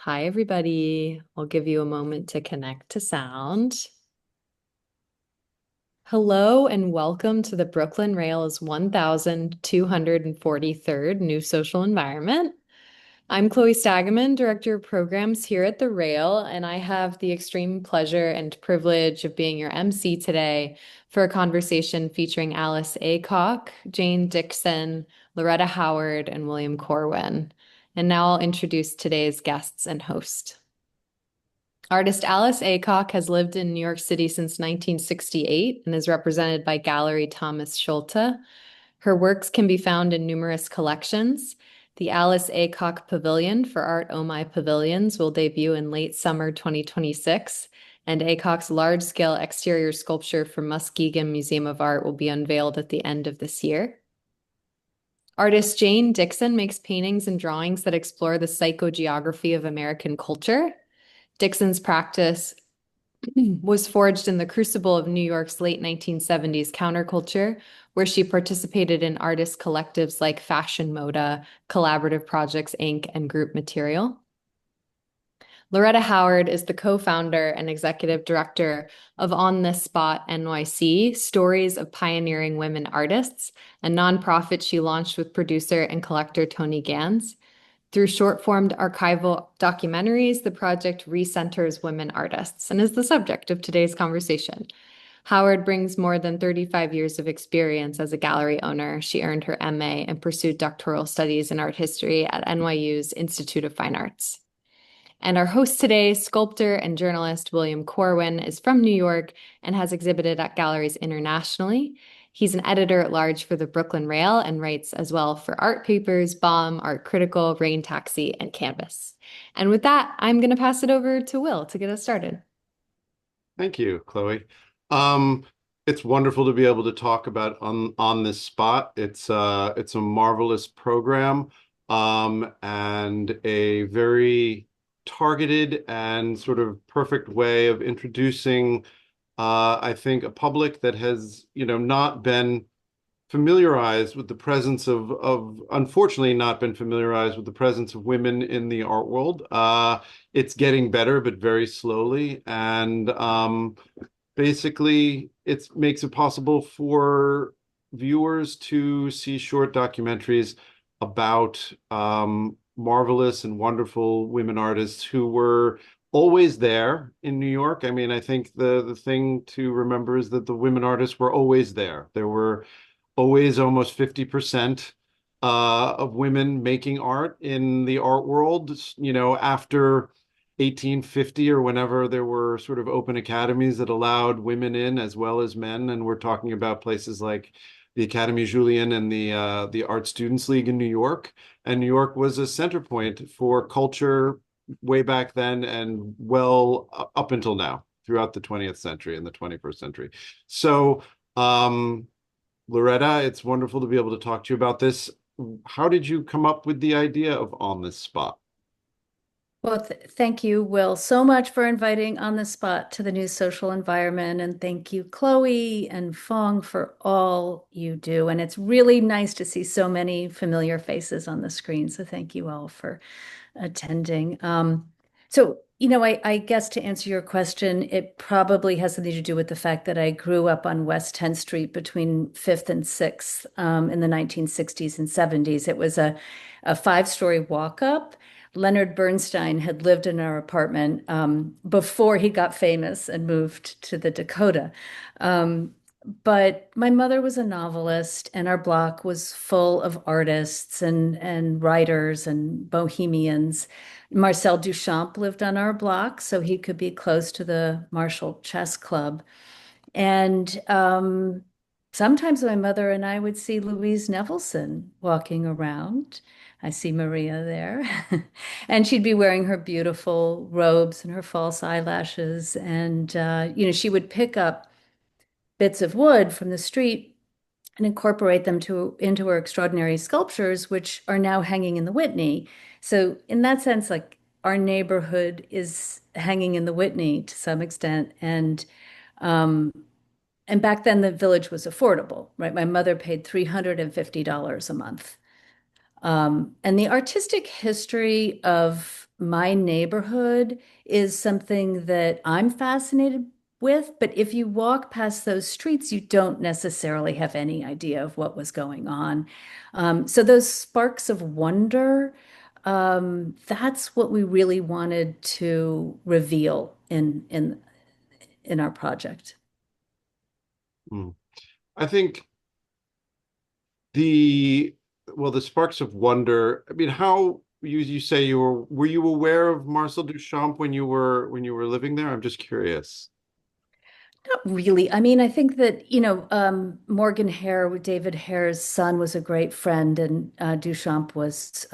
Hi, everybody. I'll give you a moment to connect to sound. Hello and welcome to the Brooklyn Rail's 1243rd New Social Environment. I'm Chloe Stagaman, Director of Programs here at the Rail, and I have the extreme pleasure and privilege of being your MC today for a conversation featuring Alice Aycock, Jane Dickson, Loretta Howard, and William Corwin. And now I'll introduce today's guests and host. Artist Alice Aycock has lived in New York City since 1968 and is represented by Galerie Thomas Schulte. Her works can be found in numerous collections. The Alice Aycock Pavilion for Art Omi Pavilions will debut in late summer 2026, and Aycock's large-scale exterior sculpture for Muskegon Museum of Art will be unveiled at the end of this year. Artist Jane Dickson makes paintings and drawings that explore the psychogeography of American culture. Dickson's practice was forged in the crucible of New York's late 1970s counterculture, where she participated in artist collectives like Fashion Moda, Collaborative Projects Inc., and Group Material. Loretta Howard is the co-founder and executive director of On This Spot NYC, Stories of Pioneering Women Artists, a nonprofit she launched with producer and collector Tony Gans. Through short-formed archival documentaries, the project recenters women artists and is the subject of today's conversation. Howard brings more than 35 years of experience as a gallery owner. She earned her MA and pursued doctoral studies in art history at NYU's Institute of Fine Arts. And our host today, sculptor and journalist William Corwin, is from New York and has exhibited at galleries internationally. He's an editor-at-large for the Brooklyn Rail and writes as well for Art Papers, Bomb, Art Critical, Rain Taxi, and Canvas. And with that, I'm going to pass it over to Will to get us started. Thank you, Chloe. Um, it's wonderful to be able to talk about on this spot. It's a marvelous program, and a very targeted and sort of perfect way of introducing, I think, a public that has, not been familiarized with the presence of unfortunately not been familiarized with the presence of women in the art world. It's getting better, but very slowly. And basically, it makes it possible for viewers to see short documentaries about marvelous and wonderful women artists who were always there in New York. I mean, I think the thing to remember is that the women artists were always there. There were always almost 50% of women making art in the art world, after 1850 or whenever there were sort of open academies that allowed women in as well as men. And we're talking about places like the Académie Julian and the Art Students League in New York. And New York was a center point for culture way back then and well up until now, throughout the 20th century and the 21st century. So, Loretta, it's wonderful to be able to talk to you about this. How did you come up with the idea of On This Spot? Well, thank you, Will, so much for inviting On the Spot to the New Social Environment. And thank you, Chloe and Fong, for all you do. And it's really nice to see so many familiar faces on the screen. So thank you all for attending. I guess to answer your question, it probably has something to do with the fact that I grew up on West 10th Street between 5th and 6th in the 1960s and 70s. It was a five-story walk-up. Leonard Bernstein had lived in our apartment before he got famous and moved to the Dakota. But my mother was a novelist, and our block was full of artists and writers and bohemians. Marcel Duchamp lived on our block, so he could be close to the Marshall Chess Club. And sometimes my mother and I would see Louise Nevelson walking around. I see Maria there. And she'd be wearing her beautiful robes and her false eyelashes. And, she would pick up bits of wood from the street and incorporate them into her extraordinary sculptures, which are now hanging in the Whitney. So in that sense, like our neighborhood is hanging in the Whitney to some extent. And back then the village was affordable, right? My mother paid $350 a month. And the artistic history of my neighborhood is something that I'm fascinated with, but if you walk past those streets, you don't necessarily have any idea of what was going on. So those sparks of wonder, that's what we really wanted to reveal in our project. Mm. I think the the sparks of wonder. I mean, how you say were you aware of Marcel Duchamp when you were living there? I'm just curious. Not really. I mean, I think that, Morgan Hare, David Hare's son, was a great friend, and Duchamp was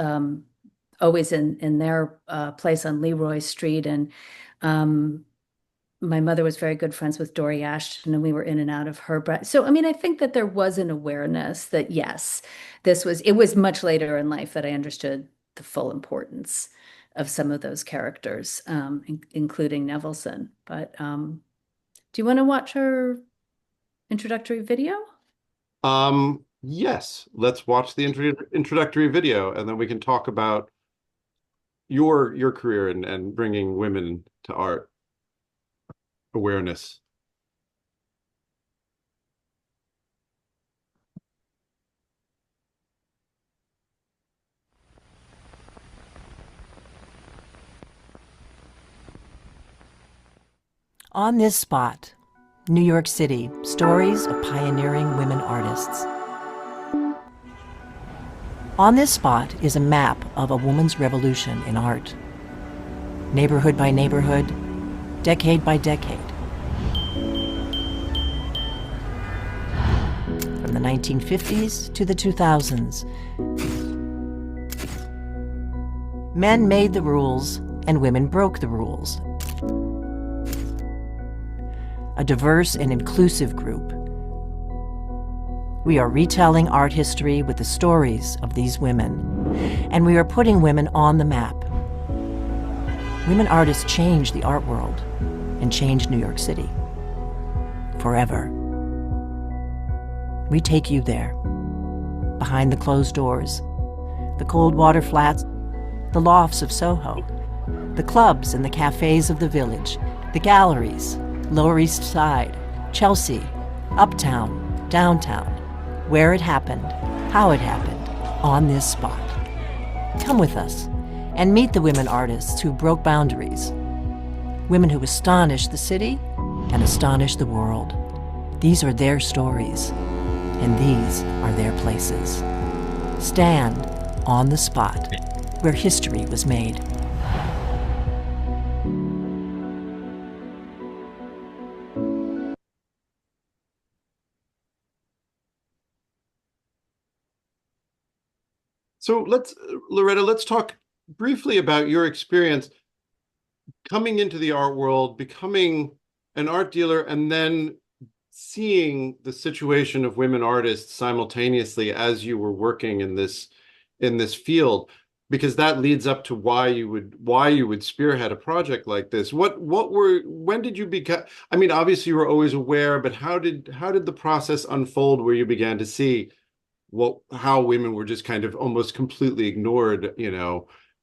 always in their place on Leroy Street. And um, my mother was very good friends with Dory Ashton, and we were in and out of her. So, I mean, I think that there was an awareness that, yes, it was much later in life that I understood the full importance of some of those characters, including Nevelson. But do you want to watch her introductory video? Yes, let's watch the introductory video, and then we can talk about your career and bringing women to art awareness. On this spot, New York City, stories of pioneering women artists. On this spot is a map of a woman's revolution in art. Neighborhood by neighborhood, decade by decade. From the 1950s to the 2000s. Men made the rules and women broke the rules. A diverse and inclusive group. We are retelling art history with the stories of these women, and we are putting women on the map. Women artists changed the art world and changed New York City. Forever. We take you there, behind the closed doors, the cold water flats, the lofts of Soho, the clubs and the cafes of the Village, the galleries, Lower East Side, Chelsea, Uptown, Downtown, where it happened, how it happened, on this spot. Come with us and meet the women artists who broke boundaries, women who astonished the city and astonished the world. These are their stories, and these are their places. Stand on the spot where history was made. So Loretta, let's talk briefly about your experience coming into the art world, becoming an art dealer, and then seeing the situation of women artists simultaneously as you were working in this field, because that leads up to why you would spearhead a project like this. When did you become, I mean, obviously you were always aware, but how did the process unfold where you began to see how women were just kind of almost completely ignored,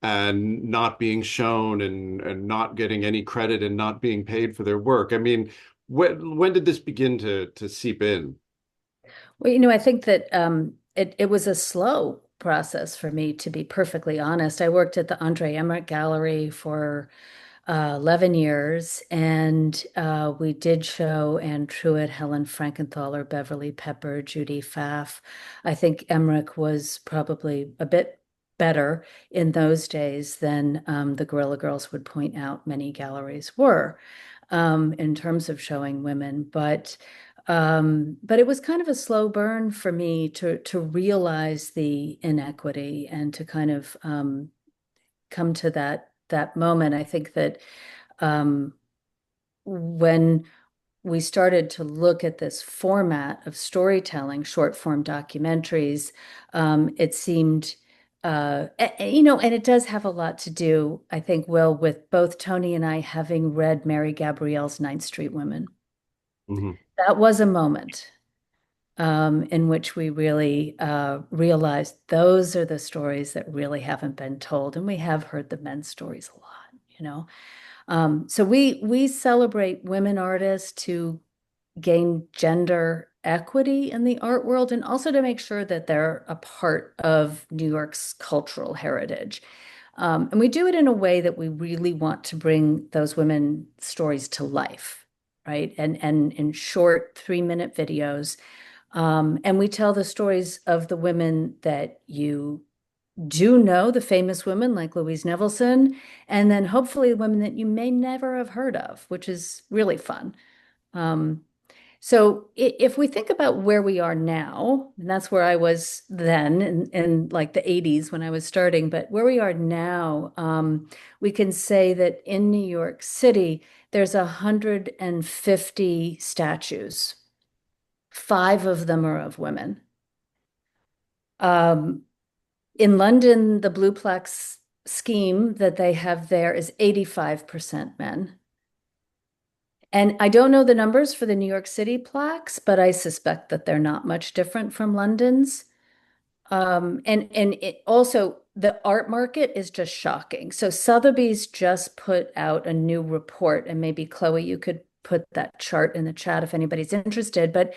and not being shown and not getting any credit and not being paid for their work? I mean, when did this begin to seep in? Well, I think that it was a slow process for me, to be perfectly honest. I worked at the Andre Emmerich Gallery for 11 years, and we did show Anne Truitt, Helen Frankenthaler, Beverly Pepper, Judy Pfaff. I think Emmerich was probably a bit better in those days than the Guerrilla Girls would point out many galleries were in terms of showing women. But it was kind of a slow burn for me to realize the inequity and to kind of come to that moment. I think that when we started to look at this format of storytelling, short form documentaries, it seemed, and it does have a lot to do, I think, Will, with both Tony and I having read Mary Gabrielle's Ninth Street Women. Mhm. That was a moment. in which we really realized those are the stories that really haven't been told. And we have heard the men's stories a lot. So we celebrate women artists to gain gender equity in the art world and also to make sure that they're a part of New York's cultural heritage. And we do it in a way that we really want to bring those women stories to life, right? And in short 3-minute videos. And we tell the stories of the women that you do know, the famous women like Louise Nevelson, and then hopefully women that you may never have heard of, which is really fun. Um, so if we think about where we are now, and that's where I was then in like the 80s when I was starting, but where we are now, we can say that in New York City, there's 150 statues. 5 of them are of women. In London, the Blueplex scheme that they have there is 85% men. And I don't know the numbers for the New York City plaques, but I suspect that they're not much different from London's. And it also the art market is just shocking. So Sotheby's just put out a new report, and maybe Chloe, you could put that chart in the chat if anybody's interested. But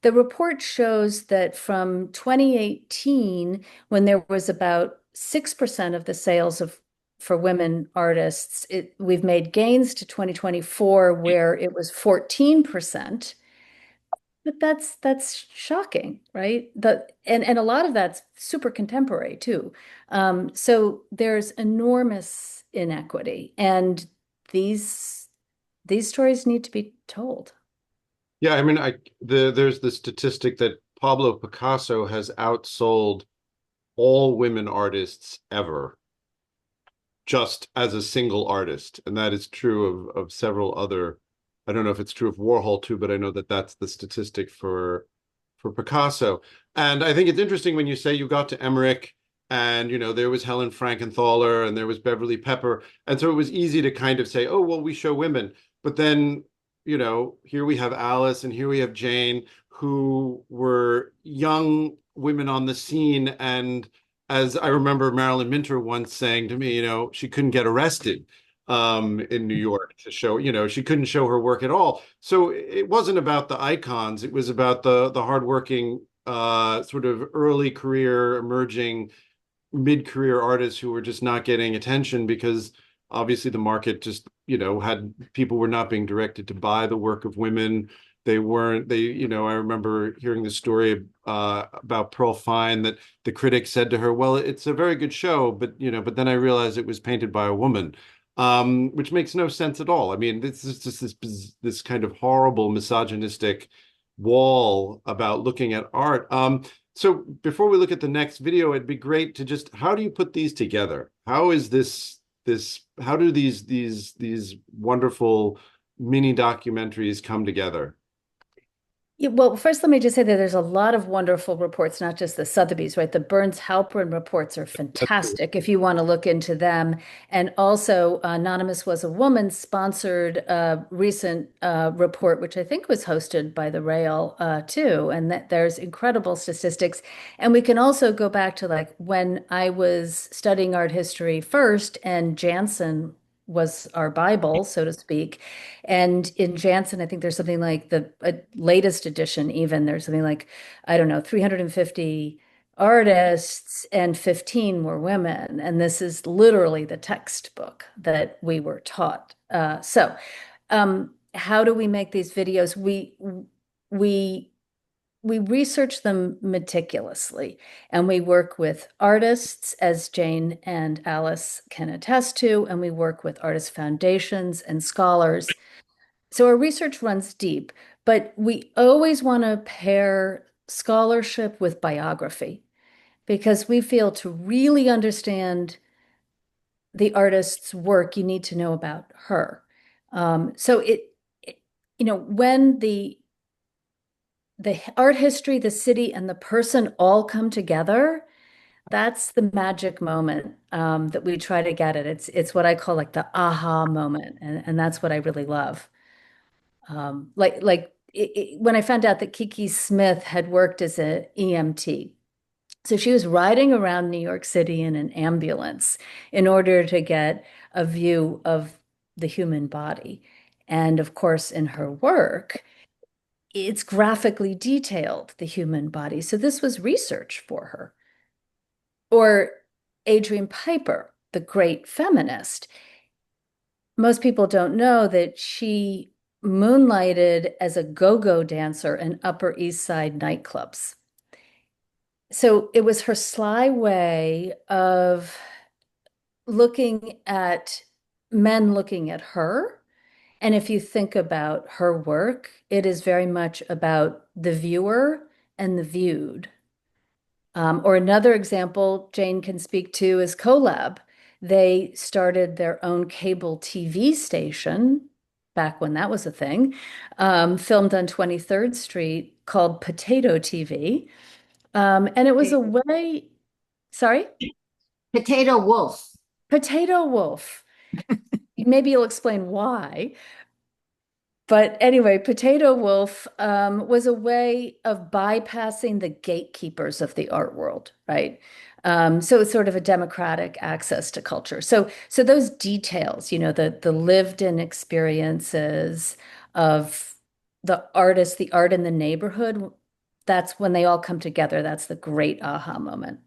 the report shows that from 2018, when there was about 6% of the sales for women artists, we've made gains to 2024 where it was 14%. But that's shocking, right? And a lot of that's super contemporary too. So there's enormous inequity, and these stories need to be told. Yeah, I mean, there's the statistic that Pablo Picasso has outsold all women artists ever, just as a single artist, and that is true of several other. I don't know if it's true of Warhol too, but I know that that's the statistic for Picasso. And I think it's interesting when you say you got to Emmerich, and there was Helen Frankenthaler and there was Beverly Pepper, and so it was easy to kind of say, oh well, we show women, but then here we have Alice and here we have Jane, who were young women on the scene. And as I remember Marilyn Minter once saying to me, she couldn't get arrested in New York to show, she couldn't show her work at all. So it wasn't about the icons. It was about the hardworking, sort of early career, emerging mid-career artists who were just not getting attention because obviously the market just, had people were not being directed to buy the work of women. I remember hearing the story about Pearl Fine, that the critic said to her, well, it's a very good show, but then I realized it was painted by a woman, which makes no sense at all. I mean, this is just this kind of horrible misogynistic wall about looking at art. So before we look at the next video, it'd be great to just, how do you put these together? How is how do these wonderful mini documentaries come together? Yeah, well, first, let me just say that there's a lot of wonderful reports, not just the Sotheby's, right? The Burns Halperin reports are fantastic if you want to look into them. And also, Anonymous Was a Woman sponsored a recent report, which I think was hosted by the Rail too. And that there's incredible statistics. And we can also go back to like when I was studying art history first, and Jansen was our Bible, so to speak. And in Jansen, I think there's something like the latest edition, even there's something like, I don't know, 350 artists and 15 were women. And this is literally the textbook that we were taught. How do we make these videos? We research them meticulously, and we work with artists, as Jane and Alice can attest to, and we work with artist foundations and scholars. So our research runs deep, but we always want to pair scholarship with biography because we feel to really understand the artist's work, you need to know about her. When the art history, the city, and the person all come together, that's the magic moment that we try to get at. It's what I call like the aha moment, and that's what I really love. Like when I found out that Kiki Smith had worked as an EMT. So she was riding around New York City in an ambulance in order to get a view of the human body. And of course, in her work, it's graphically detailed, the human body. So this was research for her. Or Adrian Piper, the great feminist. Most people don't know that she moonlighted as a go-go dancer in Upper East Side nightclubs. So it was her sly way of looking at men looking at her. And if you think about her work, it is very much about the viewer and the viewed. Or another example Jane can speak to is Collab. They started their own cable TV station back when that was a thing, filmed on 23rd Street called Potato TV. And it was a way, sorry? Potato Wolf. Potato Wolf. Maybe you'll explain why. But anyway, Potato Wolf was a way of bypassing the gatekeepers of the art world, right? So it's sort of a democratic access to culture. So those details, the lived-in experiences of the artist, the art in the neighborhood, that's when they all come together. That's the great aha moment.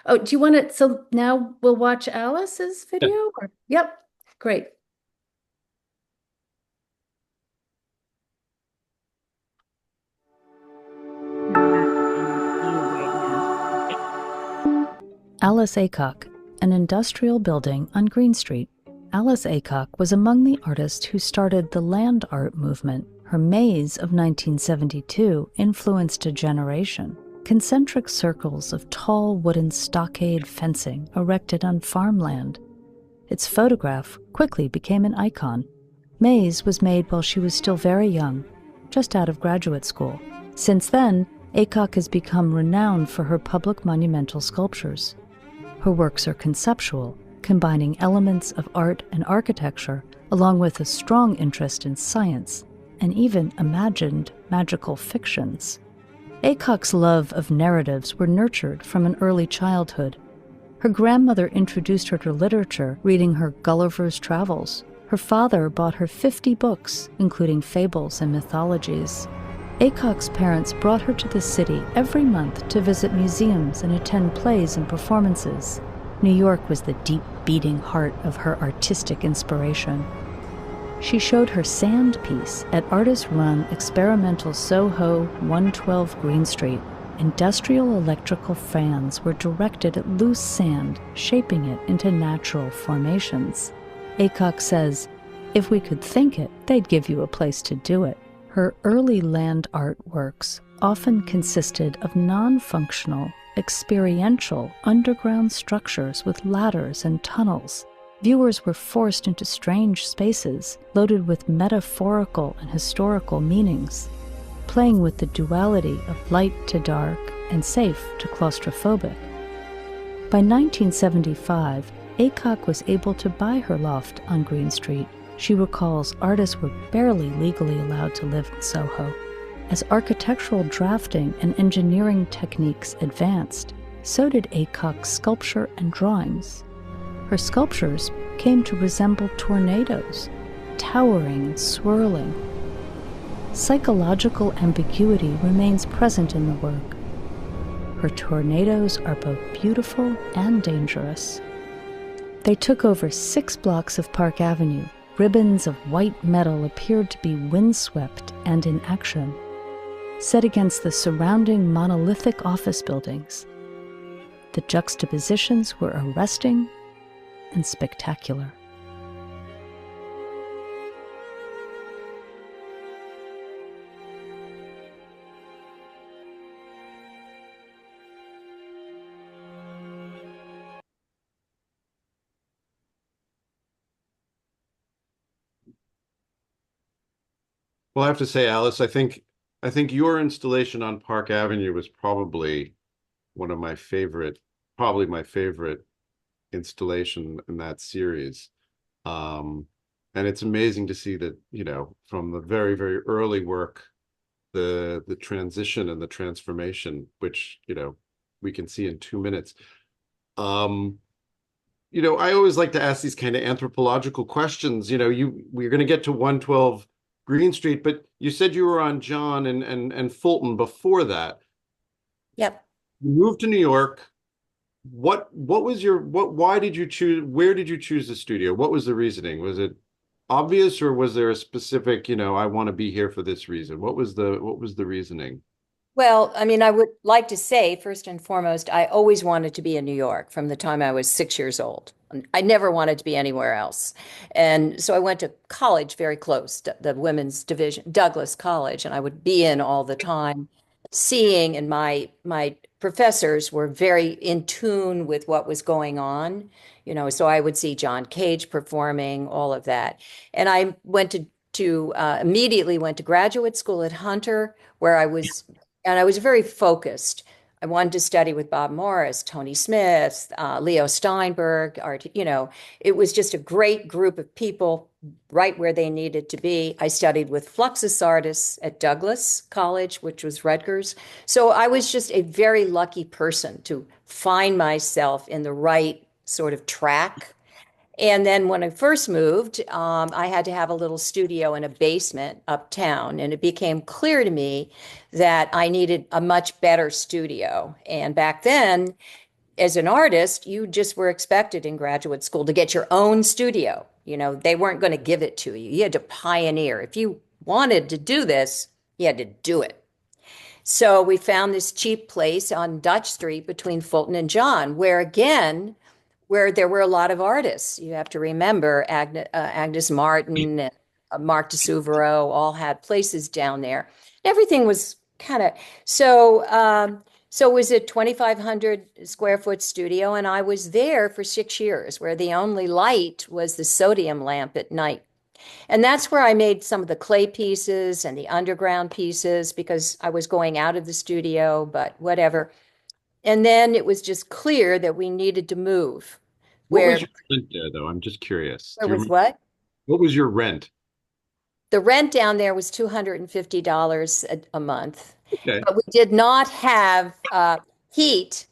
Oh, do you want it? So now we'll watch Alice's video? Yep, great. Alice Aycock, an industrial building on Green Street. Alice Aycock was among the artists who started the land art movement. Her maze of 1972 influenced a generation. Concentric circles of tall wooden stockade fencing erected on farmland. Its photograph quickly became an icon. Maze was made while she was still very young, just out of graduate school. Since then, Aycock has become renowned for her public monumental sculptures. Her works are conceptual, combining elements of art and architecture, along with a strong interest in science, and even imagined magical fictions. Aycock's love of narratives were nurtured from an early childhood. Her grandmother introduced her to literature, reading her Gulliver's Travels. Her father bought her 50 books, including fables and mythologies. Aycock's parents brought her to the city every month to visit museums and attend plays and performances. New York was the deep beating heart of her artistic inspiration. She showed her sand piece at artist-run experimental Soho 112 Green Street. Industrial electrical fans were directed at loose sand, shaping it into natural formations. Aycock says, "If we could think it, they'd give you a place to do it." Her early land art works often consisted of non-functional, experiential underground structures with ladders and tunnels. Viewers were forced into strange spaces loaded with metaphorical and historical meanings, playing with the duality of light to dark and safe to claustrophobic. By 1975, Aycock was able to buy her loft on Green Street. She recalls artists were barely legally allowed to live in Soho. As architectural drafting and engineering techniques advanced, so did Aycock's sculpture and drawings. Her sculptures came to resemble tornadoes, towering and swirling. Psychological ambiguity remains present in the work. Her tornadoes are both beautiful and dangerous. They took over 6 blocks of Park Avenue. Ribbons of white metal appeared to be windswept and in action, set against the surrounding monolithic office buildings. The juxtapositions were arresting and spectacular. Well, I have to say, Alice, I think your installation on Park Avenue was probably one of my favorite, probably my favorite installation in that series. And And it's amazing to see that, from the very, very early work, the transition and the transformation, which, we can see in 2 minutes. Um, I always like to ask these kind of anthropological questions. We're going to get to 112 Green Street, but you said you were on John and Fulton before that. Yep. You moved to New York. Why did you choose, where did you choose the studio? What was the reasoning? Was it obvious, or was there a specific, I want to be here for this reason? What was the reasoning? Well, I mean, I would like to say, first and foremost, I always wanted to be in New York from the time I was 6 years old. I never wanted to be anywhere else. And so I went to college very close to the women's division, Douglas College, and I would be in all the time, seeing, and my professors were very in tune with what was going on, so I would see John Cage performing, all of that. And I went to immediately went to graduate school at Hunter, where I was very focused. I wanted to study with Bob Morris, Tony Smith, Leo Steinberg. It was just a great group of people right where they needed to be. I studied with Fluxus artists at Douglas College, which was Rutgers. So I was just a very lucky person to find myself in the right sort of track. And then when I first moved, I had to have a little studio in a basement uptown, and it became clear to me that I needed a much better studio. And back then, as an artist, you just were expected in graduate school to get your own studio. They weren't going to give it to you. You had to pioneer. If you wanted to do this, you had to do it. So we found this cheap place on Dutch Street between Fulton and John, where there were a lot of artists. You have to remember Agnes Martin and Mark de Souvero all had places down there. Everything was kind of so it was a 2,500 square foot studio, and I was there for 6 years, where the only light was the sodium lamp at night. And that's where I made some of the clay pieces and the underground pieces, because I was going out of the studio, but whatever. And then it was just clear that we needed to move. What Where was your rent there, though? I'm just curious. where Do you was remember, what? what was your rent? The rent down there was $250 a month, Okay. but we did not have heat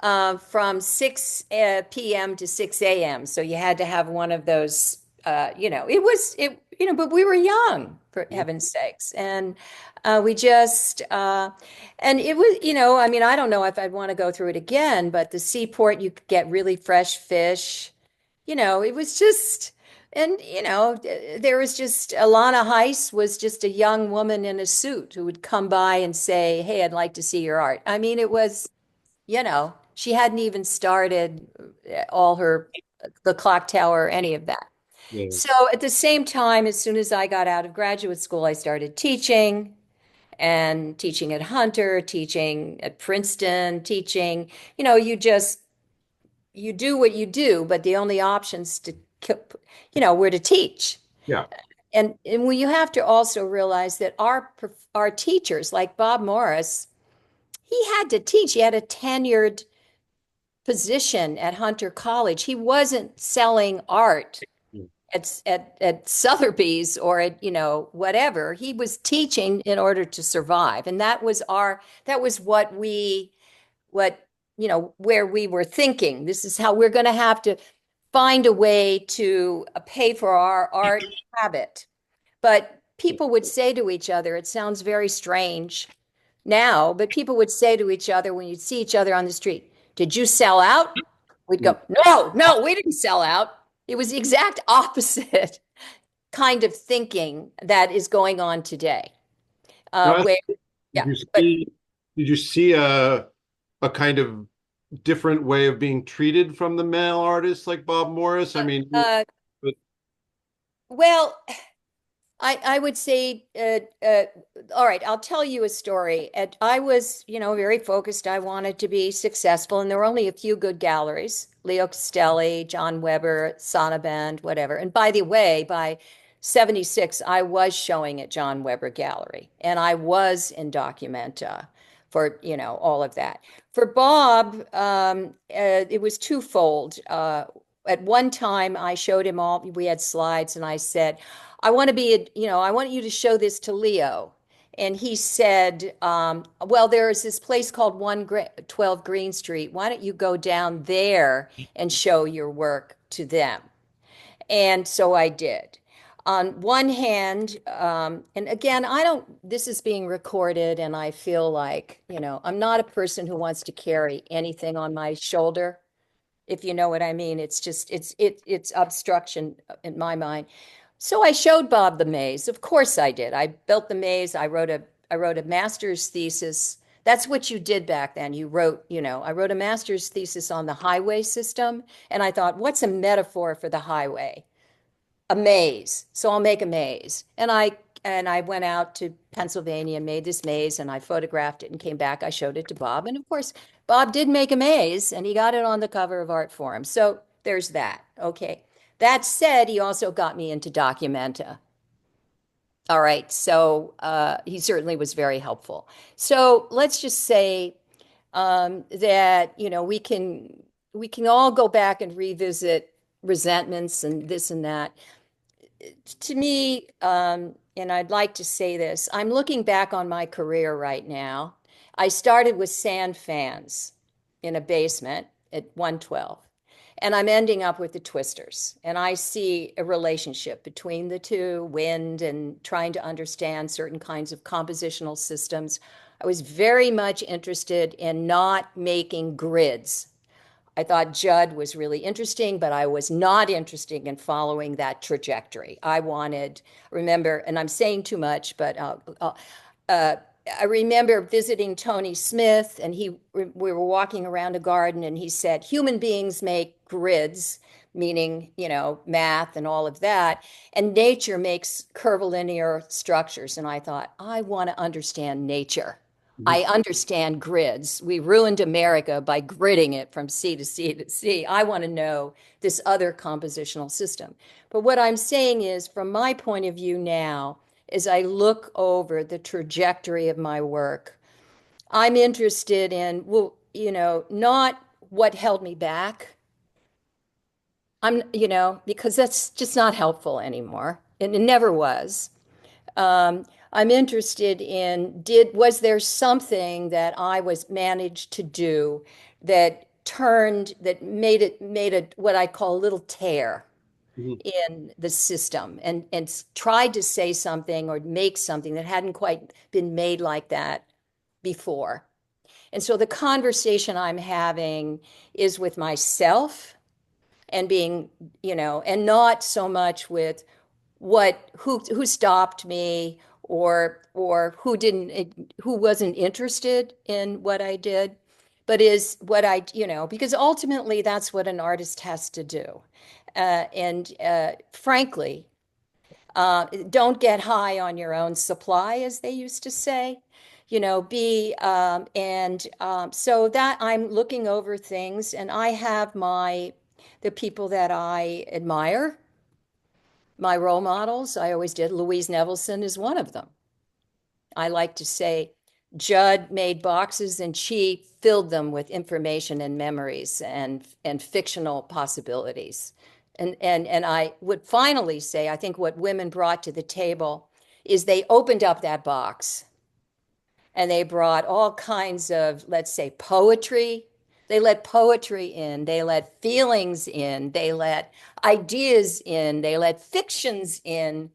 from 6 p.m. to 6 a.m. So you had to have one of those, but we were young, for heaven's sakes. And we just, and it was, I mean, I don't know if I'd want to go through it again, but the seaport, you could get really fresh fish. It was just, and, there was just, Alana Heiss was just a young woman in a suit who would come by and say, "Hey, I'd like to see your art." I mean, it was, she hadn't even started the clock tower or any of that. Yeah. So at the same time, as soon as I got out of graduate school, I started teaching, and teaching at Hunter, teaching at Princeton, teaching, you do what you do, but the only options were to teach. Yeah. And when you have to also realize that our teachers, like Bob Morris, he had to teach. He had a tenured position at Hunter College. He wasn't selling art at Sotheby's or at, whatever. He was teaching in order to survive. And that was where we were thinking. This is how we're going to have to find a way to pay for our art habit. But people would say to each other, it sounds very strange now, but people would say to each other when you'd see each other on the street, "Did you sell out?" We'd go, "No, no, we didn't sell out." It was the exact opposite kind of thinking that is going on today. Now, Where, did yeah, you but see, did you see a kind of different way of being treated from the male artists like Bob Morris? I mean, uh, but well, I would say, all right, I'll tell you a story. I was, very focused. I wanted to be successful, and there were only a few good galleries: Leo Castelli, John Weber, Sonnabend, whatever. And by the way, by 76, I was showing at John Weber Gallery, and I was in Documenta for, all of that. For Bob, it was twofold. at one time I showed him all, we had slides, and I said, I want to be, I want you to show this to Leo. And he said, well, there's this place called 112 Green Street. Why don't you go down there and show your work to them? And so I did. On one hand, and again, this is being recorded, and I feel like, I'm not a person who wants to carry anything on my shoulder, if you know what I mean. It's just, it's obstruction in my mind. So I showed Bob the maze. Of course I did. I built the maze. I wrote a master's thesis. That's what you did back then. I wrote a master's thesis on the highway system, and I thought, what's a metaphor for the highway? A maze. So I'll make a maze. And I went out to Pennsylvania and made this maze, and I photographed it and came back. I showed it to Bob. And of course, Bob did make a maze, and he got it on the cover of Art Forum. So there's that. Okay. That said, he also got me into Documenta. All right. So he certainly was very helpful. So let's just say that, we can all go back and revisit resentments and this and that. To me, and I'd like to say this, I'm looking back on my career right now. I started with sand fans in a basement at 112, and I'm ending up with the twisters. And I see a relationship between the two, wind and trying to understand certain kinds of compositional systems. I was very much interested in not making grids. I thought Judd was really interesting, but I was not interested in following that trajectory. Remember, and I'm saying too much, but I remember visiting Tony Smith, and we were walking around a garden, and he said, human beings make grids, meaning, math and all of that, and nature makes curvilinear structures. And I thought, I want to understand nature. I understand grids. We ruined America by gridding it from sea to sea to sea. I want to know this other compositional system. But what I'm saying is, from my point of view now, as I look over the trajectory of my work, I'm interested in, not what held me back. Because that's just not helpful anymore. And it never was. I'm interested in, was there something that I managed to do that made it what I call a little tear in the system, and tried to say something or make something that hadn't quite been made like that before. And so the conversation I'm having is with myself, and being, and not so much with who stopped me, or who wasn't interested in what I did, but is what because ultimately that's what an artist has to do. And frankly, don't get high on your own supply, as they used to say. So that I'm looking over things, and I have the people that I admire, my role models. I always did. Louise Nevelson is one of them. I like to say Judd made boxes, and she filled them with information and memories and fictional possibilities. And I would finally say, I think what women brought to the table is they opened up that box, and they brought all kinds of, let's say, poetry. They let poetry in, they let feelings in, they let ideas in, they let fictions in,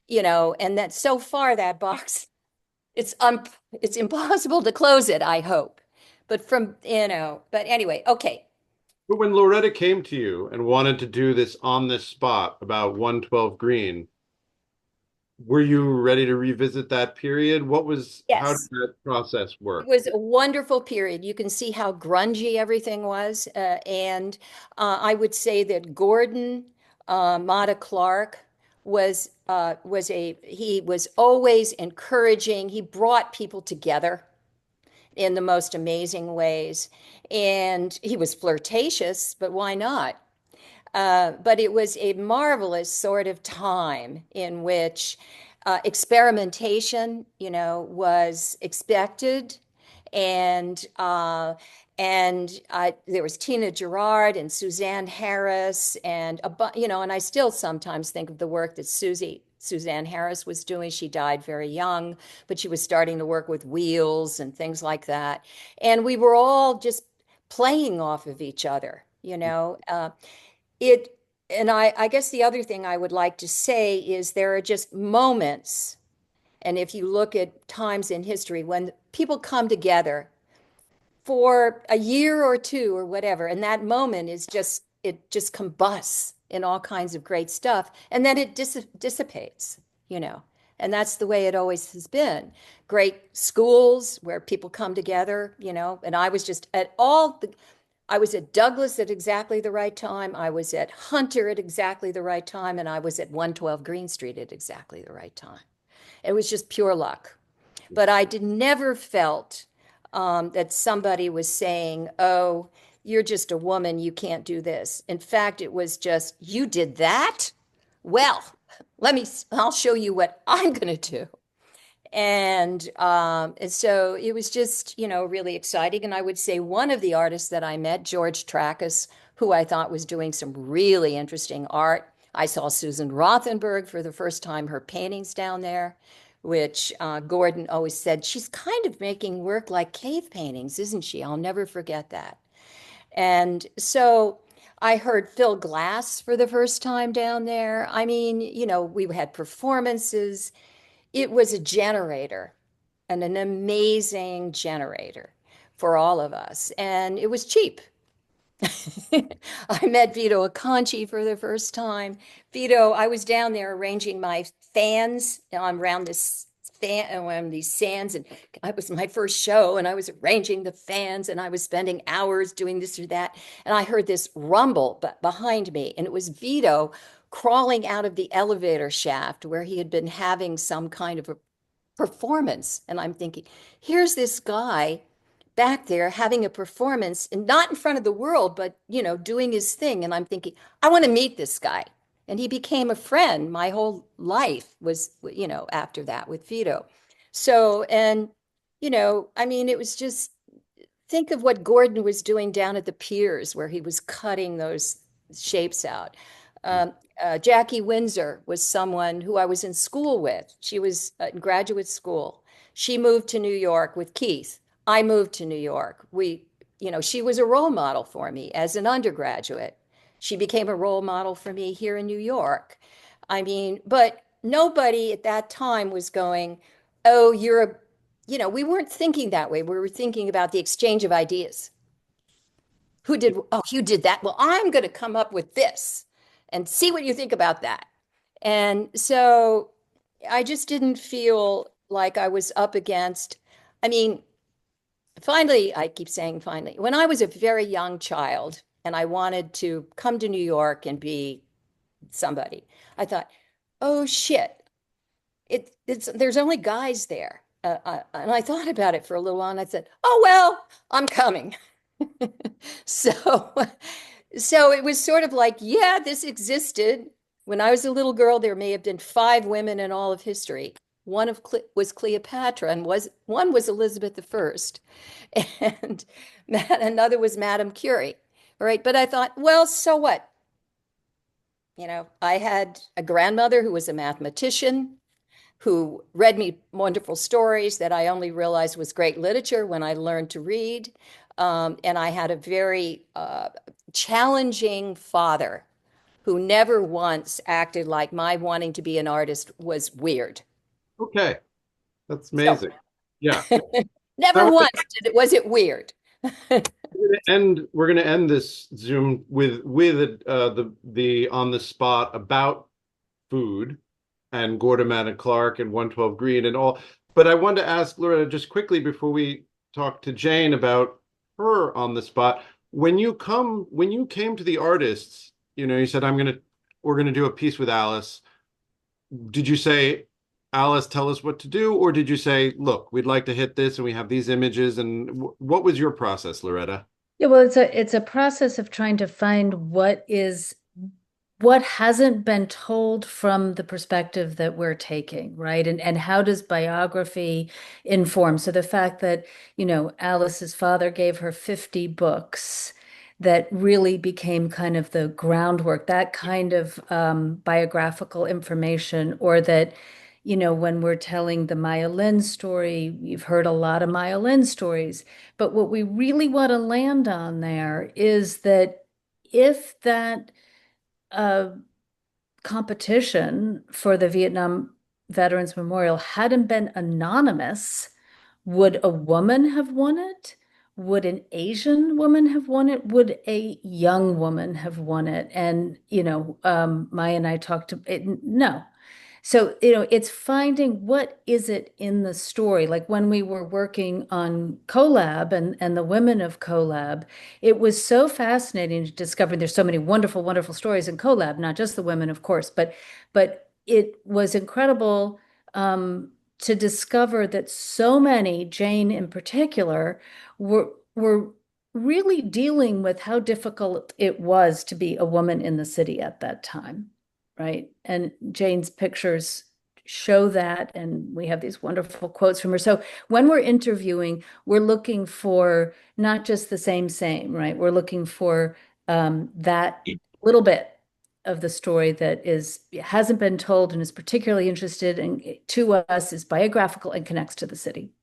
and that so far that box, it's impossible to close it, I hope. But but anyway, okay. But when Loretta came to you and wanted to do this on this spot about 112 Green, were you ready to revisit that period? How did Yes. that process work? It was a wonderful period. You can see how grungy everything was. And I would say that Gordon Mata Clark he was always encouraging. He brought people together in the most amazing ways. And he was flirtatious, but why not? But it was a marvelous sort of time in which experimentation, was expected, and And there was Tina Gerard and Suzanne Harris and and I still sometimes think of the work that Suzanne Harris was doing. She died very young, but she was starting to work with wheels and things like that. And we were all just playing off of each other, it, and I guess the other thing I would like to say is there are just moments, and if you look at times in history when people come together for a year or two or whatever, and that moment is just, it just combusts in all kinds of great stuff, and then it dissipates, and that's the way it always has been. Great schools where people come together, and I was just I was at Douglas at exactly the right time. I was at Hunter at exactly the right time. And I was at 112 Green Street at exactly the right time. It was just pure luck. But I never felt that somebody was saying, oh, you're just a woman, you can't do this. In fact, it was just, you did that? Well, I'll show you what I'm going to do. And so it was just, really exciting. And I would say one of the artists that I met, George Trackus, who I thought was doing some really interesting art. I saw Susan Rothenberg for the first time, her paintings down there, which Gordon always said, she's kind of making work like cave paintings, isn't she? I'll never forget that. And so I heard Phil Glass for the first time down there. I mean, we had performances. It was a generator and an amazing generator for all of us. And it was cheap. I met Vito Acconci for the first time. Vito, I was down there arranging my fans around this around these sands, and it was my first show, and I was arranging the fans, and I was spending hours doing this or that, and I heard this rumble behind me, and it was Vito crawling out of the elevator shaft where he had been having some kind of a performance. And I'm thinking, here's this guy back there having a performance, and not in front of the world, but doing his thing. And I'm thinking, I want to meet this guy. And he became a friend. My whole life was, after that with Vito. So, and, I mean, it was just, think of what Gordon was doing down at the piers where he was cutting those shapes out. Jackie Windsor was someone who I was in school with. She was in graduate school. She moved to New York with Keith. I moved to New York. She was a role model for me as an undergraduate. She became a role model for me here in New York. I mean, but nobody at that time was going, oh, we weren't thinking that way. We were thinking about the exchange of ideas. You did that? Well, I'm going to come up with this and see what you think about that. And so I just didn't feel like I was up against, finally, I keep saying finally, when I was a very young child and I wanted to come to New York and be somebody, I thought, oh shit, there's only guys there. And I thought about it for a little while and I said, oh, well, I'm coming. So it was sort of like, yeah, this existed. When I was a little girl, there may have been 5 women in all of history. One was Cleopatra, and one was Elizabeth I, and another was Madame Curie. All right, but I thought, well, so what? I had a grandmother who was a mathematician, who read me wonderful stories that I only realized was great literature when I learned to read. And I had a very challenging father who never once acted like my wanting to be an artist was weird. Okay, that's amazing. Yeah. Never once was it weird. We're going to end this Zoom with the on the spot about food and Gordon and Clark and 112 Green and all. But I wanted to ask Loretta just quickly before we talk to Jane about her on the spot. When you came to the artists, you said we're gonna do a piece with Alice. Did you say, Alice, tell us what to do, or did you say, look, we'd like to hit this and we have these images? And what was your process, Loretta? Yeah, well, it's a process of trying to find what is what hasn't been told from the perspective that we're taking, right? And how does biography inform? So the fact that, Alice's father gave her 50 books that really became kind of the groundwork, that kind of biographical information, or that, when we're telling the Maya Lin story, you've heard a lot of Maya Lin stories, but what we really want to land on there is that if that competition for the Vietnam Veterans Memorial hadn't been anonymous, would a woman have won it? Would an Asian woman have won it? Would a young woman have won it? And, Maya and I talked to it. No. So, it's finding what is it in the story. Like when we were working on CoLab and the women of CoLab, it was so fascinating to discover there's so many wonderful, wonderful stories in CoLab, not just the women, of course, but it was incredible to discover that so many, Jane in particular, were really dealing with how difficult it was to be a woman in the city at that time. Right. And Jane's pictures show that. And we have these wonderful quotes from her. So when we're interviewing, we're looking for not just the same, right? We're looking for that little bit of the story that hasn't been told and is particularly interested in, to us, is biographical and connects to the city.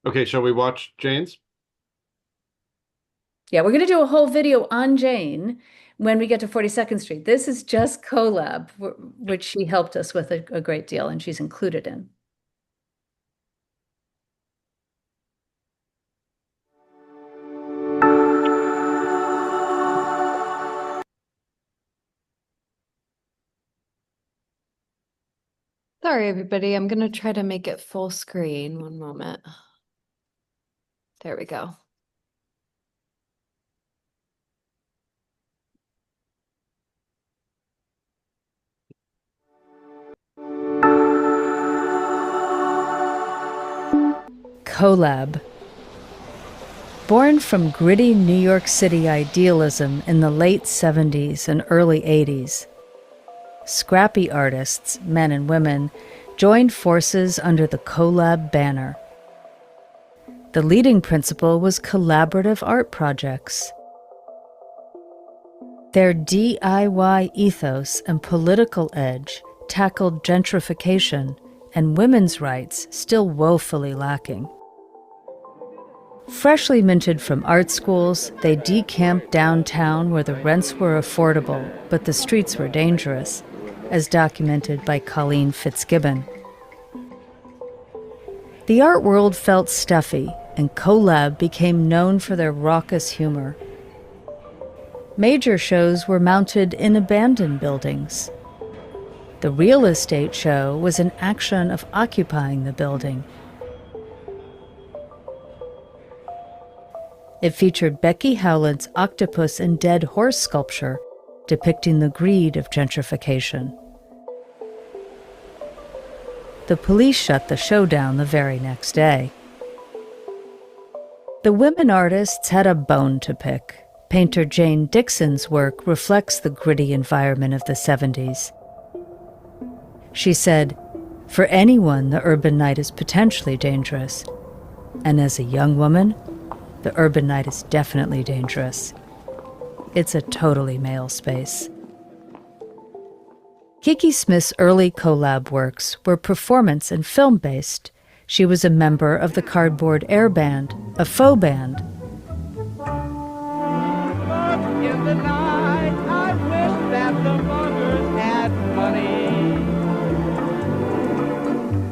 Okay, shall we watch Jane's? Yeah, we're going to do a whole video on Jane when we get to 42nd Street. This is just CoLab, which she helped us with a great deal, and she's included in. Sorry, everybody. I'm going to try to make it full screen. One moment. There we go. CoLab. Born from gritty New York City idealism in the late 70s and early 80s, scrappy artists, men and women, joined forces under the CoLab banner. The leading principle was collaborative art projects. Their DIY ethos and political edge tackled gentrification and women's rights still woefully lacking. Freshly minted from art schools, they decamped downtown where the rents were affordable, but the streets were dangerous, as documented by Colleen Fitzgibbon. The art world felt stuffy, and CoLab became known for their raucous humor. Major shows were mounted in abandoned buildings. The real estate show was an action of occupying the building. It featured Becky Howland's octopus and dead horse sculpture depicting the greed of gentrification. The police shut the show down the very next day. The women artists had a bone to pick. Painter Jane Dickson's work reflects the gritty environment of the 70s. She said, "For anyone, the urban night is potentially dangerous. And as a young woman, the urban night is definitely dangerous. It's a totally male space." Kiki Smith's early CoLab works were performance and film-based. She was a member of the Cardboard Air Band, a faux band. In the night, I wish that the muggers had money.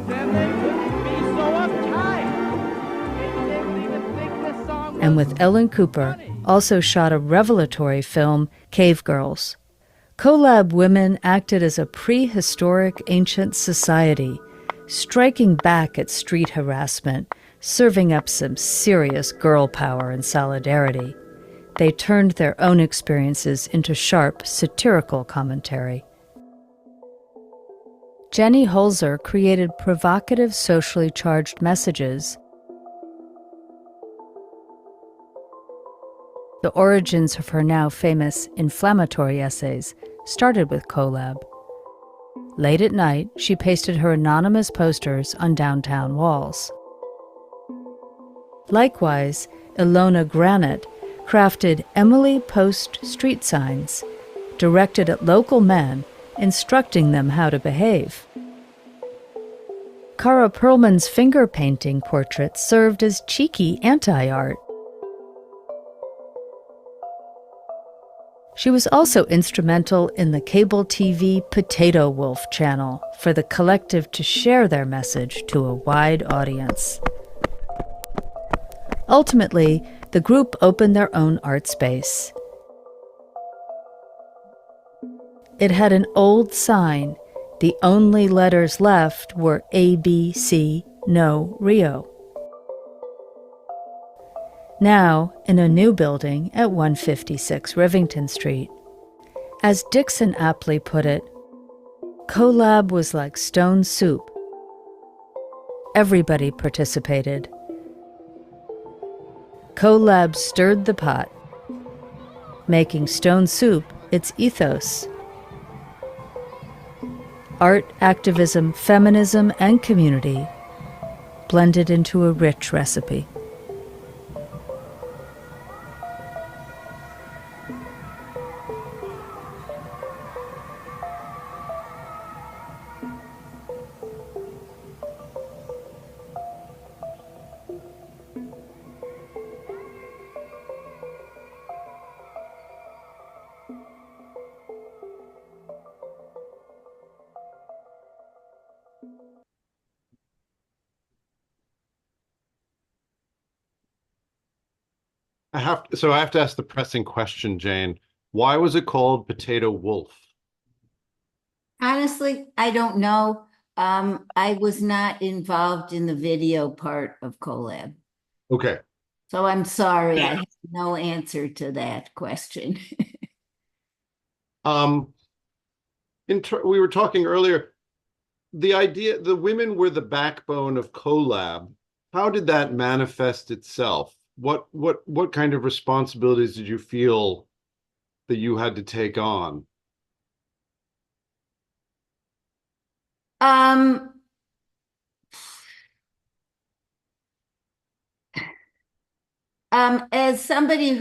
Then they wouldn't be so uptight. Maybe they would even think this song was And with Ellen Cooper, also shot a revelatory film, Cave Girls. CoLab women acted as a prehistoric ancient society, striking back at street harassment, serving up some serious girl power and solidarity. They turned their own experiences into sharp, satirical commentary. Jenny Holzer created provocative, socially charged messages. The origins of her now famous inflammatory essays started with Collab. Late at night, she pasted her anonymous posters on downtown walls. Likewise, Ilona Granite crafted Emily Post street signs directed at local men, instructing them how to behave. Cara Perlman's finger painting portraits served as cheeky anti-art. She was also instrumental in the cable TV Potato Wolf channel for the collective to share their message to a wide audience. Ultimately, the group opened their own art space. It had an old sign. The only letters left were ABC, no Rio. Now, in a new building at 156 Rivington Street. As Dickson aptly put it, Collab was like stone soup. Everybody participated. Collab stirred the pot, making stone soup its ethos. Art, activism, feminism, and community blended into a rich recipe. I have to ask the pressing question, Jane. Why was it called Potato Wolf? Honestly, I don't know. I was not involved in the video part of Collab. Okay. So I'm sorry, I have no answer to that question. Um, we were talking earlier, the idea the women were the backbone of Collab. How did that manifest itself? What kind of responsibilities did you feel that you had to take on? As somebody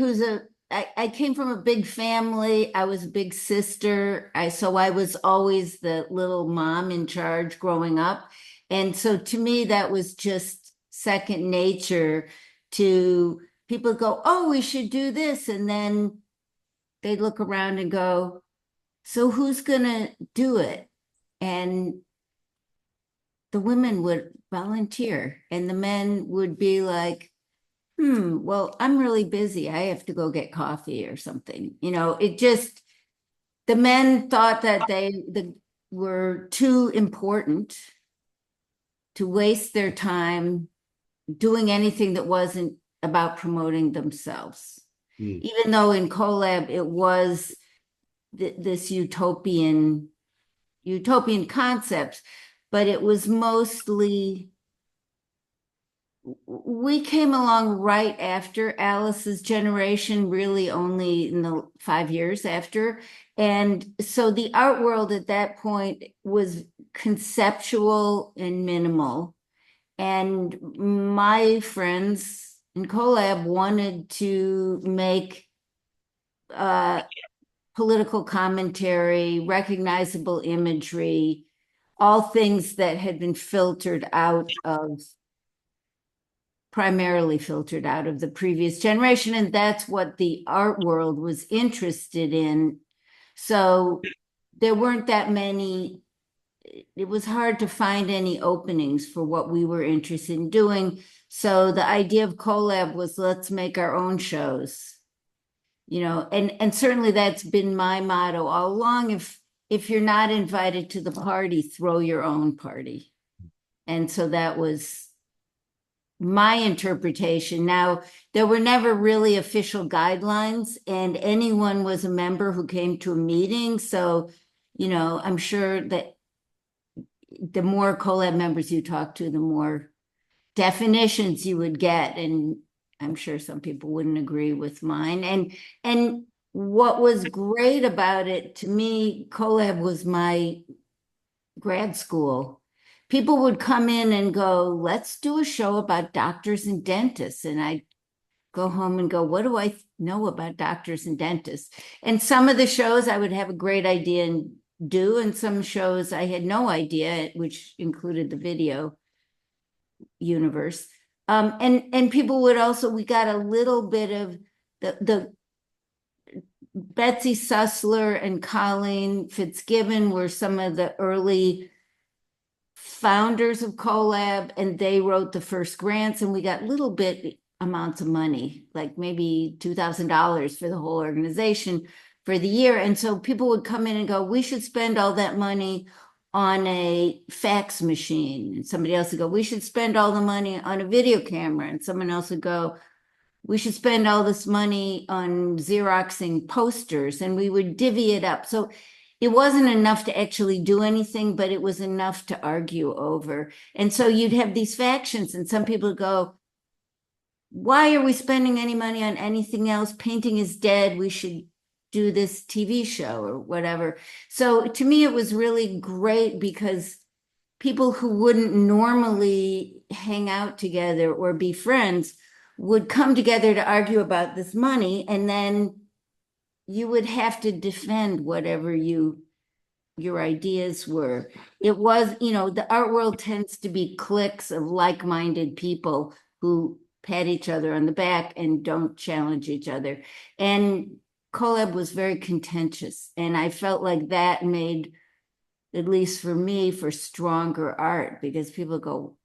I came from a big family. I was a big sister. So I was always the little mom in charge growing up. And so to me, that was just second nature to people go, oh, we should do this. And then they'd look around and go, so who's going to do it? And the women would volunteer and the men would be like, well, I'm really busy. I have to go get coffee or something. The men thought that they were too important to waste their time doing anything that wasn't about promoting themselves. Even though in Collab it was this utopian concepts, but it was mostly, we came along right after Alice's generation, really only in the 5 years after. And so the art world at that point was conceptual and minimal. And my friends in Collab wanted to make political commentary, recognizable imagery, all things that had been primarily filtered out of the previous generation. And that's what the art world was interested in. So there weren't that many, it was hard to find any openings for what we were interested in doing. So the idea of Collab was, let's make our own shows, and certainly that's been my motto all along. If you're not invited to the party, throw your own party. And so that was my interpretation. Now, there were never really official guidelines, and anyone was a member who came to a meeting. So, I'm sure that the more Collab members you talk to, the more definitions you would get. And I'm sure some people wouldn't agree with mine. And what was great about it, to me, Collab was my grad school. People would come in and go, let's do a show about doctors and dentists. And I'd go home and go, what do I know about doctors and dentists? And some of the shows I would have a great idea and do, and some shows I had no idea, which included the video universe. And people would also, we got a little bit of the Betsy Sussler and Colleen Fitzgibbon were some of the early founders of Collab, and they wrote the first grants, and we got little bit amounts of money, like maybe $2,000 for the whole organization for the year. And so people would come in and go, we should spend all that money on a fax machine. And somebody else would go, we should spend all the money on a video camera. And someone else would go, we should spend all this money on Xeroxing posters, and we would divvy it up. So it wasn't enough to actually do anything, but it was enough to argue over. And so you'd have these factions, and some people go, why are we spending any money on anything else? Painting is dead. We should do this TV show or whatever. So to me, it was really great because people who wouldn't normally hang out together or be friends would come together to argue about this money, and then you would have to defend whatever your ideas were. It was, the art world tends to be cliques of like-minded people who pat each other on the back and don't challenge each other. And Collab was very contentious, and I felt like that made, at least for me, for stronger art, because people go,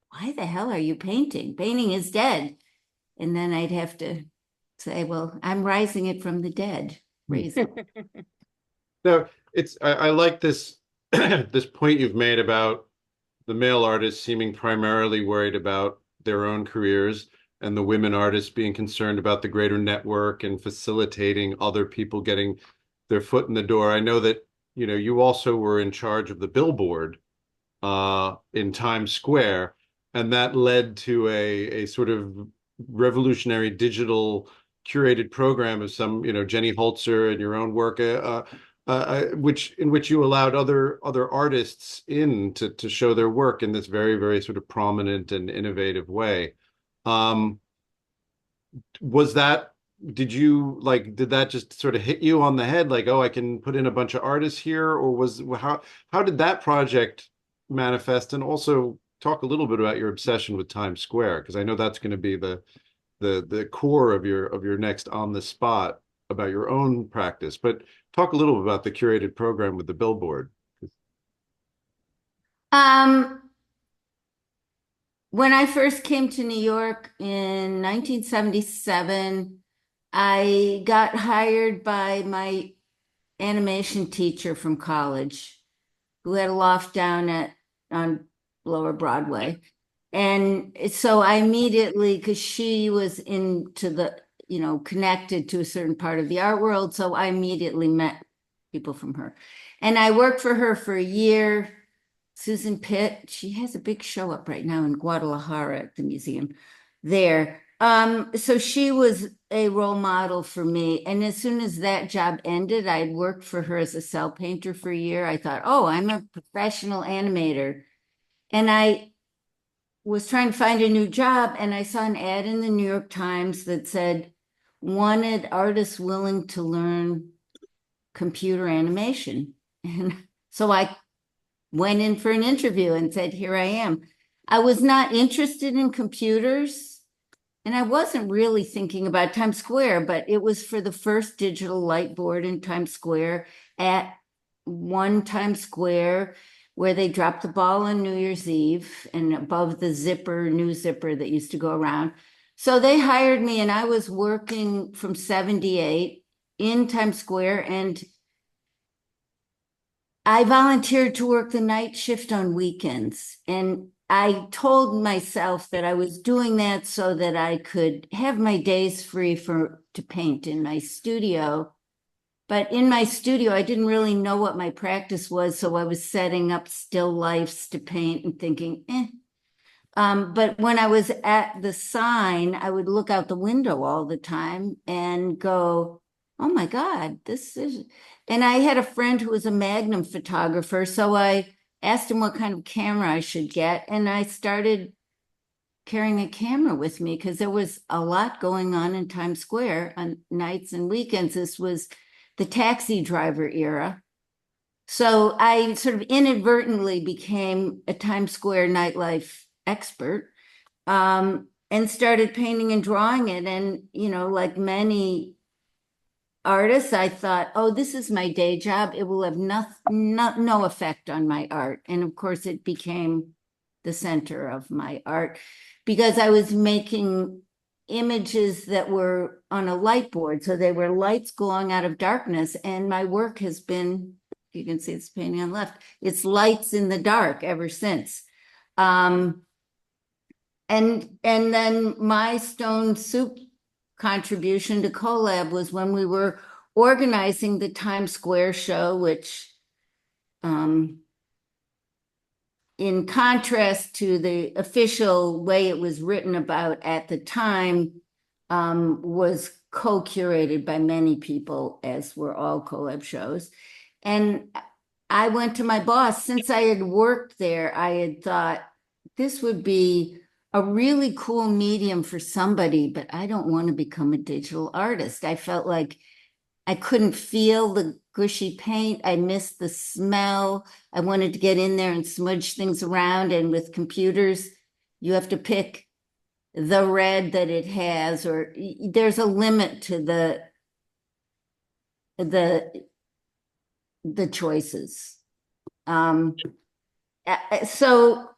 why the hell are you painting? Painting is dead. And then I'd have to say, well, I'm rising it from the dead. No, I like this this point you've made about the male artists seeming primarily worried about their own careers, and the women artists being concerned about the greater network and facilitating other people getting their foot in the door. I know that, you also were in charge of the billboard in Times Square, and that led to a sort of revolutionary digital curated program of some, Jenny Holzer and your own work, in which you allowed other artists in to show their work in this very, very sort of prominent and innovative way. Did that just sort of hit you on the head? Like, oh, I can put in a bunch of artists here? Or how did that project manifest? And also talk a little bit about your obsession with Times Square, because I know that's going to be the core of your next On the Spot about your own practice. But talk a little bit about the curated program with the billboard. When I first came to New York in 1977, I got hired by my animation teacher from college, who had a loft down on Lower Broadway. And so I immediately, because she was into the, connected to a certain part of the art world, so I immediately met people from her. And I worked for her for a year. Susan Pitt, she has a big show up right now in Guadalajara at the museum there. So she was a role model for me. And as soon as that job ended, I'd worked for her as a cell painter for a year. I thought, oh, I'm a professional animator. And I was trying to find a new job, and I saw an ad in the New York Times that said, wanted artists willing to learn computer animation. And so I went in for an interview and said, here I am. I was not interested in computers, and I wasn't really thinking about Times Square, but it was for the first digital light board in Times Square at one Times Square, where they dropped the ball on New Year's Eve and above the new zipper that used to go around. So they hired me, and I was working from 78 in Times Square, and I volunteered to work the night shift on weekends. And I told myself that I was doing that so that I could have my days free to paint in my studio. But in my studio, I didn't really know what my practice was. So I was setting up still lifes to paint and thinking, But when I was at the sign, I would look out the window all the time and go, oh my God, this is. And I had a friend who was a Magnum photographer. So I asked him what kind of camera I should get. And I started carrying a camera with me because there was a lot going on in Times Square on nights and weekends. This was the taxi driver era. So I sort of inadvertently became a Times Square nightlife expert, and started painting and drawing it. And, like many artists, I thought, oh, this is my day job. It will have no effect on my art. And of course, it became the center of my art because I was making images that were on a light board. So they were lights glowing out of darkness. And my work has been, you can see this painting on the left, it's lights in the dark ever since. And then my stone soup contribution to Collab was when we were organizing the Times Square show, which, in contrast to the official way it was written about at the time, was co-curated by many people, as were all Collab shows. And I went to my boss. Since I had worked there, I had thought this would be a really cool medium for somebody, but I don't want to become a digital artist. I felt like I couldn't feel the gushy paint. I missed the smell. I wanted to get in there and smudge things around. And with computers, you have to pick the red that it has, or there's a limit to the choices. So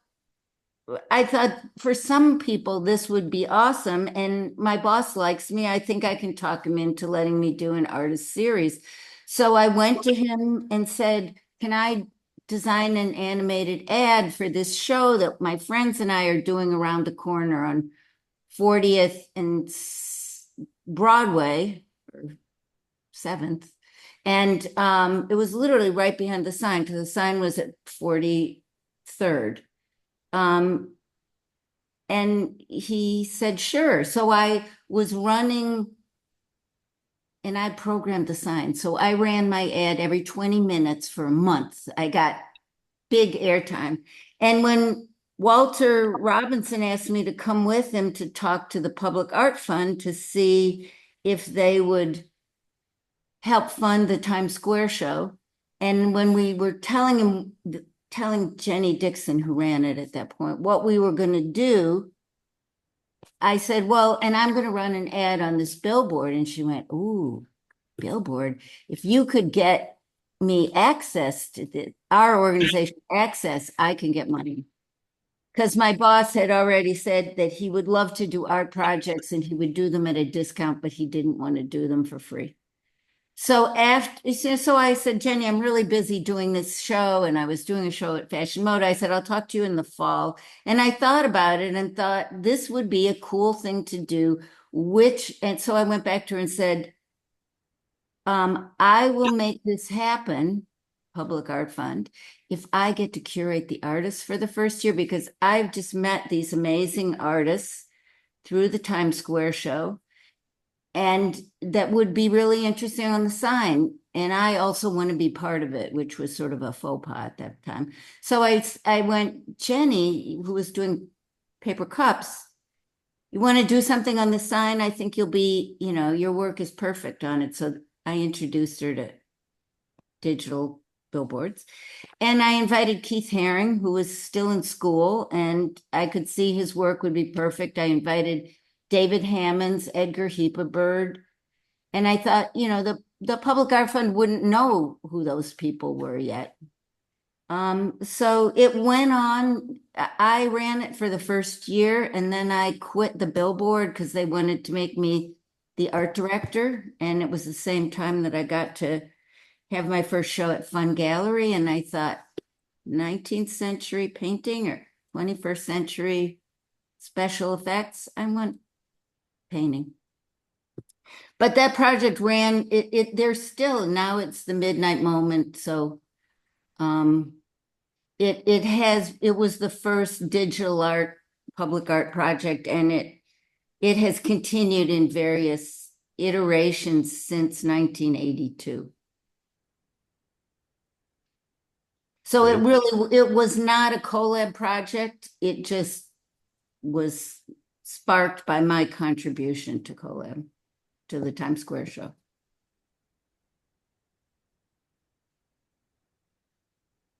I thought for some people this would be awesome. And my boss likes me. I think I can talk him into letting me do an artist series. So I went to him and said, can I design an animated ad for this show that my friends and I are doing around the corner on 40th and Broadway, or 7th. And it was literally right behind the sign because the sign was at 43rd. And he said, sure. So I was running and I programmed the sign. So I ran my ad every 20 minutes for a month. I got big airtime. And when Walter Robinson asked me to come with him to talk to the Public Art Fund to see if they would help fund the Times Square show. And when we were telling Jenny Dickson, who ran it at that point, what we were going to do, I said, well, and I'm going to run an ad on this billboard. And she went, ooh, billboard. If you could get me access to our organization access, I can get money. Because my boss had already said that he would love to do art projects and he would do them at a discount, but he didn't want to do them for free. So I said, Jenny, I'm really busy doing this show. And I was doing a show at Fashion Mode. I said, I'll talk to you in the fall. And I thought about it and thought this would be a cool thing to do, and so I went back to her and said, I will make this happen, Public Art Fund, if I get to curate the artists for the first year, because I've just met these amazing artists through the Times Square show. And that would be really interesting on the sign. And I also want to be part of it, which was sort of a faux pas at that time. So I went, Jenny, who was doing paper cups, you want to do something on the sign? I think you'll be, your work is perfect on it. So I introduced her to digital billboards. And I invited Keith Haring, who was still in school, and I could see his work would be perfect. I invited David Hammonds, Edgar Heapabird. And I thought, the Public Art Fund wouldn't know who those people were yet. So it went on. I ran it for the first year, and then I quit the billboard because they wanted to make me the art director. And it was the same time that I got to have my first show at Fun Gallery. And I thought, 19th century painting or 21st century special effects, I want painting. But that project ran, there's still, now it's the Midnight Moment. So it was the first digital art public art project, and it has continued in various iterations since 1982. So it was not a collab project. It just was sparked by my contribution to collab, to the Times Square show.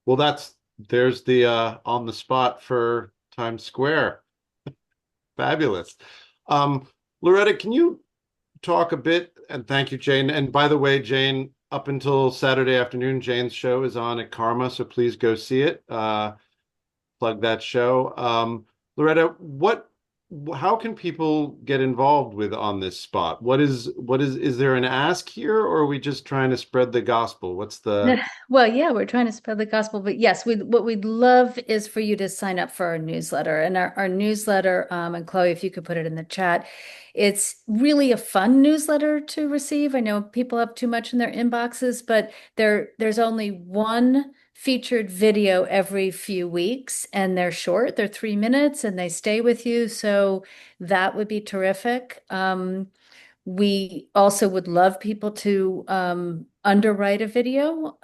Well, there's the on the spot for Times Square. Fabulous. Loretta, can you talk a bit, and thank you, Jane. And by the way, Jane, up until Saturday afternoon, Jane's show is on at Karma, so please go see it. Plug that show. Loretta, how can people get involved with On This Spot? Is there an ask here, or are we just trying to spread the gospel? Well, yeah, we're trying to spread the gospel, but yes, what we'd love is for you to sign up for our newsletter. And our newsletter, and Chloe, if you could put it in the chat, it's really a fun newsletter to receive. I know people have too much in their inboxes, but there's only one featured video every few weeks, and they're short, they're 3 minutes, and they stay with you. So that would be terrific. We also would love people to underwrite a video.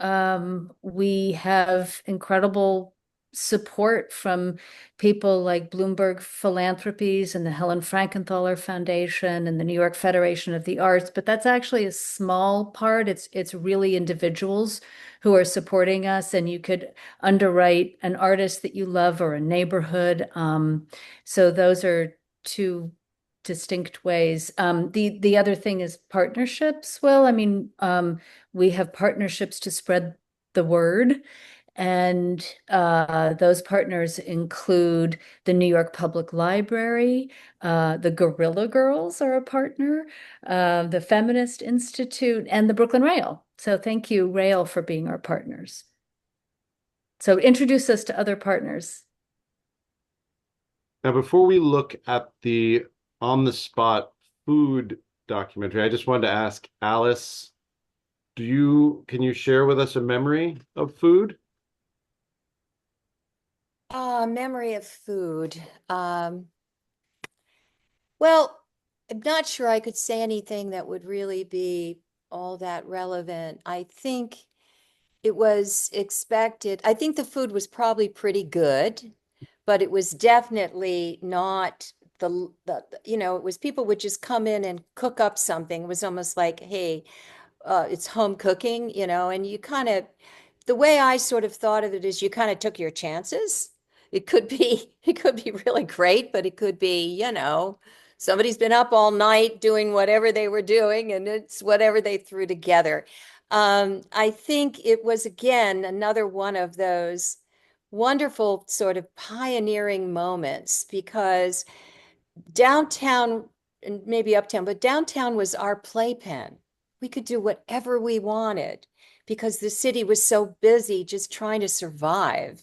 We have incredible support from people like Bloomberg Philanthropies and the Helen Frankenthaler Foundation and the New York Federation of the Arts, but that's actually a small part. It's really individuals who are supporting us, and you could underwrite an artist that you love or a neighborhood. So those are two distinct ways. The other thing is partnerships. Well, I mean, we have partnerships to spread the word, and those partners include the New York Public Library, the Guerrilla Girls are a partner, the Feminist Institute, and the Brooklyn Rail. So thank you, Rail, for being our partners. So introduce us to other partners. Now, before we look at the On the Spot food documentary, I just wanted to ask Alice, can you share with us a memory of food? Memory of food. Well, I'm not sure I could say anything that would really be all that relevant. I think it was expected. I think the food was probably pretty good, but it was definitely not it was people would just come in and cook up something. It was almost like, hey, it's home cooking, and the way I sort of thought of it is you kind of took your chances. It could be really great, but it could be, somebody's been up all night doing whatever they were doing, and it's whatever they threw together. I think it was, again, another one of those wonderful sort of pioneering moments, because downtown, and maybe uptown, but downtown was our playpen. We could do whatever we wanted because the city was so busy just trying to survive.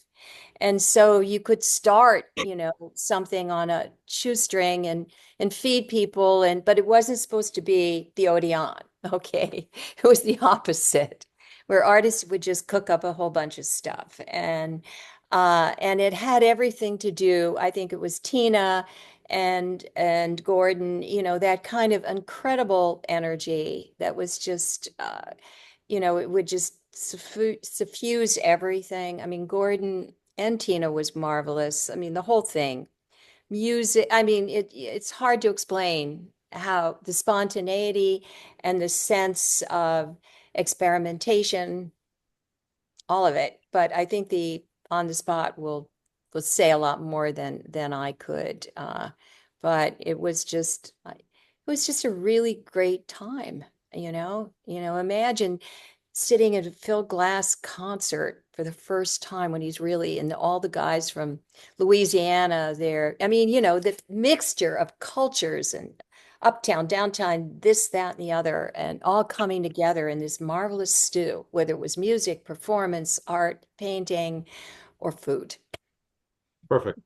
And so you could start, something on a shoestring and feed people, but it wasn't supposed to be the Odeon. Okay. It was the opposite, where artists would just cook up a whole bunch of stuff. And it had everything to do, I think it was Tina and Gordon, that kind of incredible energy that was just, it would just suffuse everything. I mean, Gordon and Tina was marvelous. I mean, the whole thing, music. I mean, it's hard to explain how the spontaneity and the sense of experimentation, all of it. But I think the On the Spot will say a lot more than I could. But it was just a really great time. Imagine sitting at a Phil Glass concert for the first time when he's really, and all the guys from Louisiana there. I mean, the mixture of cultures and uptown, downtown, this, that, and the other, and all coming together in this marvelous stew, whether it was music, performance, art, painting, or food. Perfect.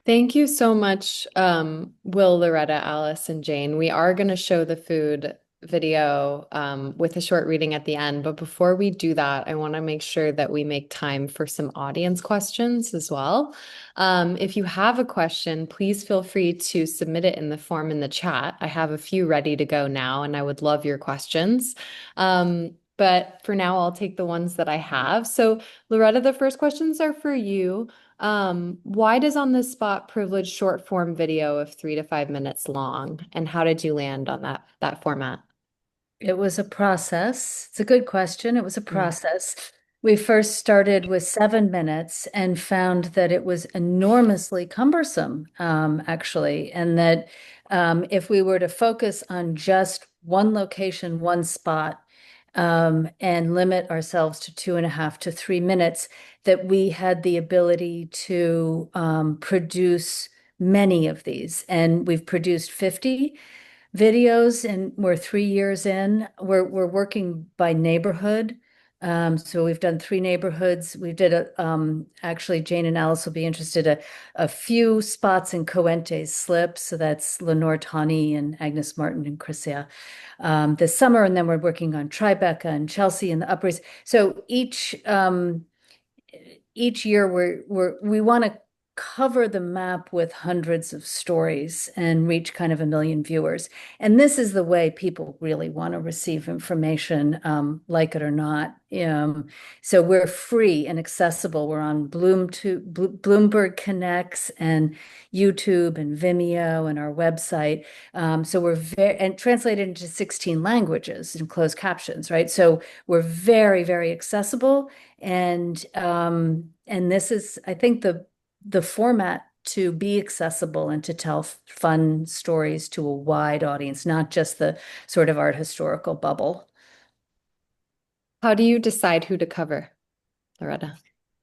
Thank you so much, Will, Loretta, Alice, and Jane. We are going to show the food video with a short reading at the end. But before we do that, I want to make sure that we make time for some audience questions as well. If you have a question, please feel free to submit it in the form in the chat. I have a few ready to go now, and I would love your questions. But for now, I'll take the ones that I have. So, Loretta, the first questions are for you. Why does On the Spot privilege short form video of 3 to 5 minutes long? And how did you land on that format? It was a process. It's a good question. It was a process. We first started with 7 minutes and found that it was enormously cumbersome, actually, and that if we were to focus on just one location, one spot, and limit ourselves to 2.5 to 3 minutes, that we had the ability to produce many of these. And we've produced 50 videos, and we're 3 years in. We're working by neighborhood. So we've done 3 neighborhoods. We did actually, Jane and Alice will be interested, a few spots in Coente's Slip. So that's Lenore Tawney and Agnes Martin and Chrisia this summer. And then we're working on Tribeca and Chelsea and the Upper East. So each year we want to cover the map with hundreds of stories and reach kind of 1 million viewers. And this is the way people really want to receive information, like it or not. So we're free and accessible. We're on Bloomberg Connects and YouTube and Vimeo and our website. So we're and translated into 16 languages and closed captions, right? So we're very, very accessible. And this is, I think, the format to be accessible and to tell fun stories to a wide audience, not just the sort of art historical bubble. How do you decide who to cover, Loretta?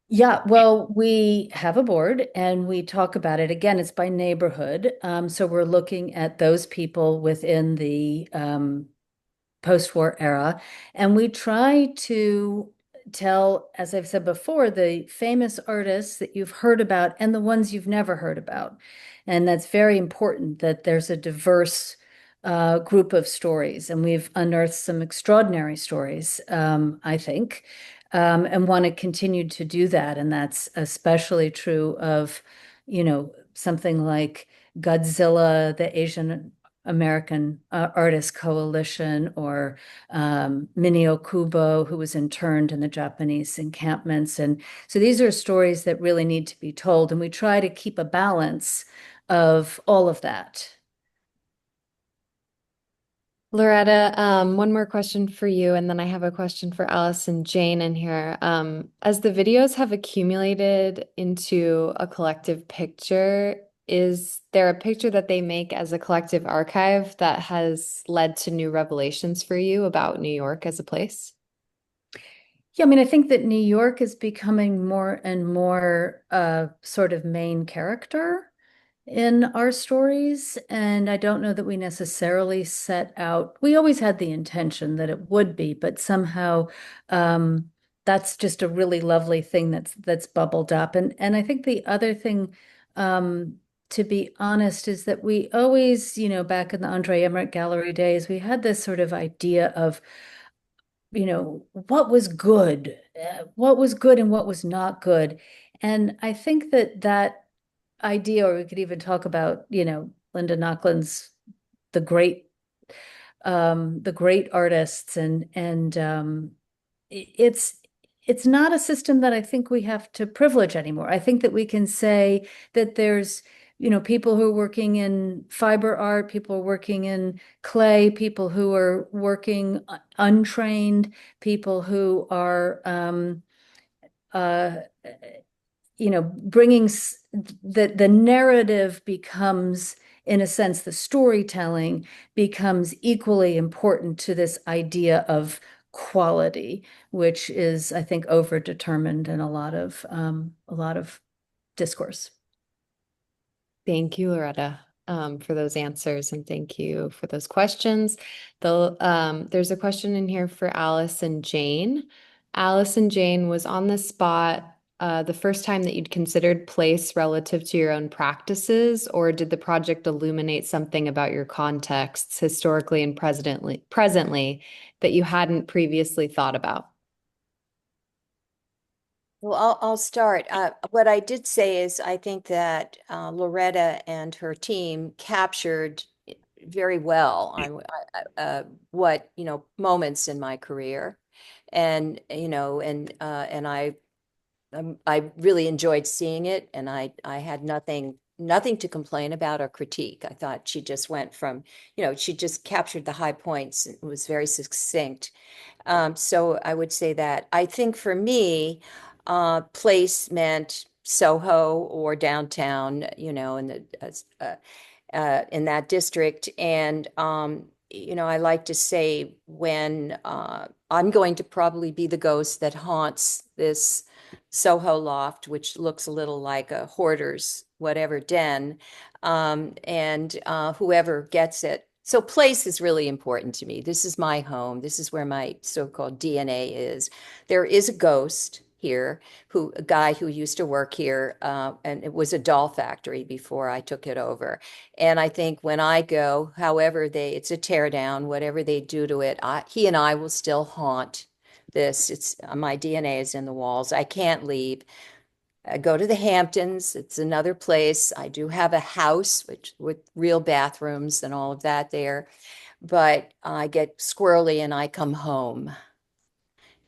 Yeah, well, we have a board and we talk about it. Again, it's by neighborhood. So we're looking at those people within the post-war era, and we try to tell, as I've said before, the famous artists that you've heard about and the ones you've never heard about. And that's very important, that there's a diverse group of stories. And we've unearthed some extraordinary stories, I think, and want to continue to do that. And that's especially true of, something like Godzilla, the Asian American Artist Coalition, or Minio Kubo, who was interned in the Japanese encampments. And so these are stories that really need to be told. And we try to keep a balance of all of that. Loretta, one more question for you, and then I have a question for Alice and Jane in here. As the videos have accumulated into a collective picture, is there a picture that they make as a collective archive that has led to new revelations for you about New York as a place? Yeah, I mean, I think that New York is becoming more and more sort of main character in our stories. And I don't know that we necessarily set out, we always had the intention that it would be, but somehow that's just a really lovely thing that's bubbled up. And I think the other thing, to be honest, is that we always, back in the Andre Emmerich Gallery days, we had this sort of idea of, what was good and what was not good. And I think that idea, or we could even talk about, Linda Nocklin's the great artists, and it's not a system that I think we have to privilege anymore. I think that we can say that there's, people who are working in fiber art, people who are working in clay, people who are working untrained, people who are bringing the narrative becomes, in a sense, the storytelling becomes equally important to this idea of quality, which is, I think, overdetermined in a lot of discourse. Thank you, Loretta, for those answers, and thank you for those questions. There's a question in here for Alice and Jane. Alice and Jane, was On the Spot the first time that you'd considered place relative to your own practices, or did the project illuminate something about your contexts historically and presently that you hadn't previously thought about? Well, I'll start. What I did say is I think that Loretta and her team captured very well what, moments in my career. And, I really enjoyed seeing it, and I had nothing to complain about or critique. I thought she just went from, she just captured the high points and was very succinct. So I would say that I think for me, place meant Soho or downtown, in that district. And I like to say when I'm going to probably be the ghost that haunts this Soho loft, which looks a little like a hoarder's whatever den, and whoever gets it. So place is really important to me. This is my home. This is where my so-called DNA is. There is a ghost here, a guy who used to work here, and it was a doll factory before I took it over. And I think when I go, however it's a tear down, whatever they do to it, he and I will still haunt this. It's my DNA is in the walls. I can't leave. I go to the Hamptons. It's another place. I do have a house with real bathrooms and all of that there, but I get squirrely and I come home.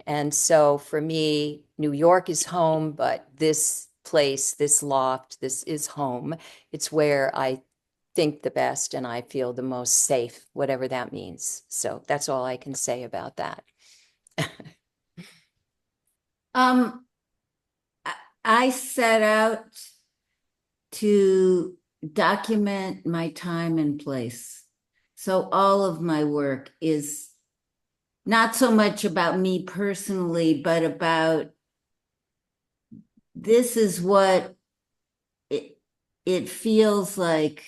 And so for me, New York is home, but this place, this loft, this is home. It's where I think the best and I feel the most safe, whatever that means. So that's all I can say about that. I set out to document my time and place. So all of my work is not so much about me personally, but about this is what it feels like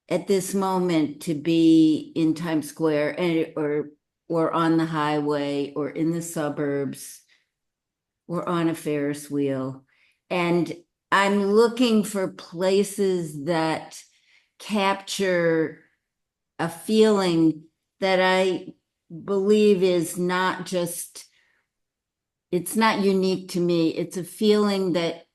at this moment to be in Times Square or on the highway or in the suburbs or on a Ferris wheel. And I'm looking for places that capture a feeling that I believe is not just, it's not unique to me. It's a feeling that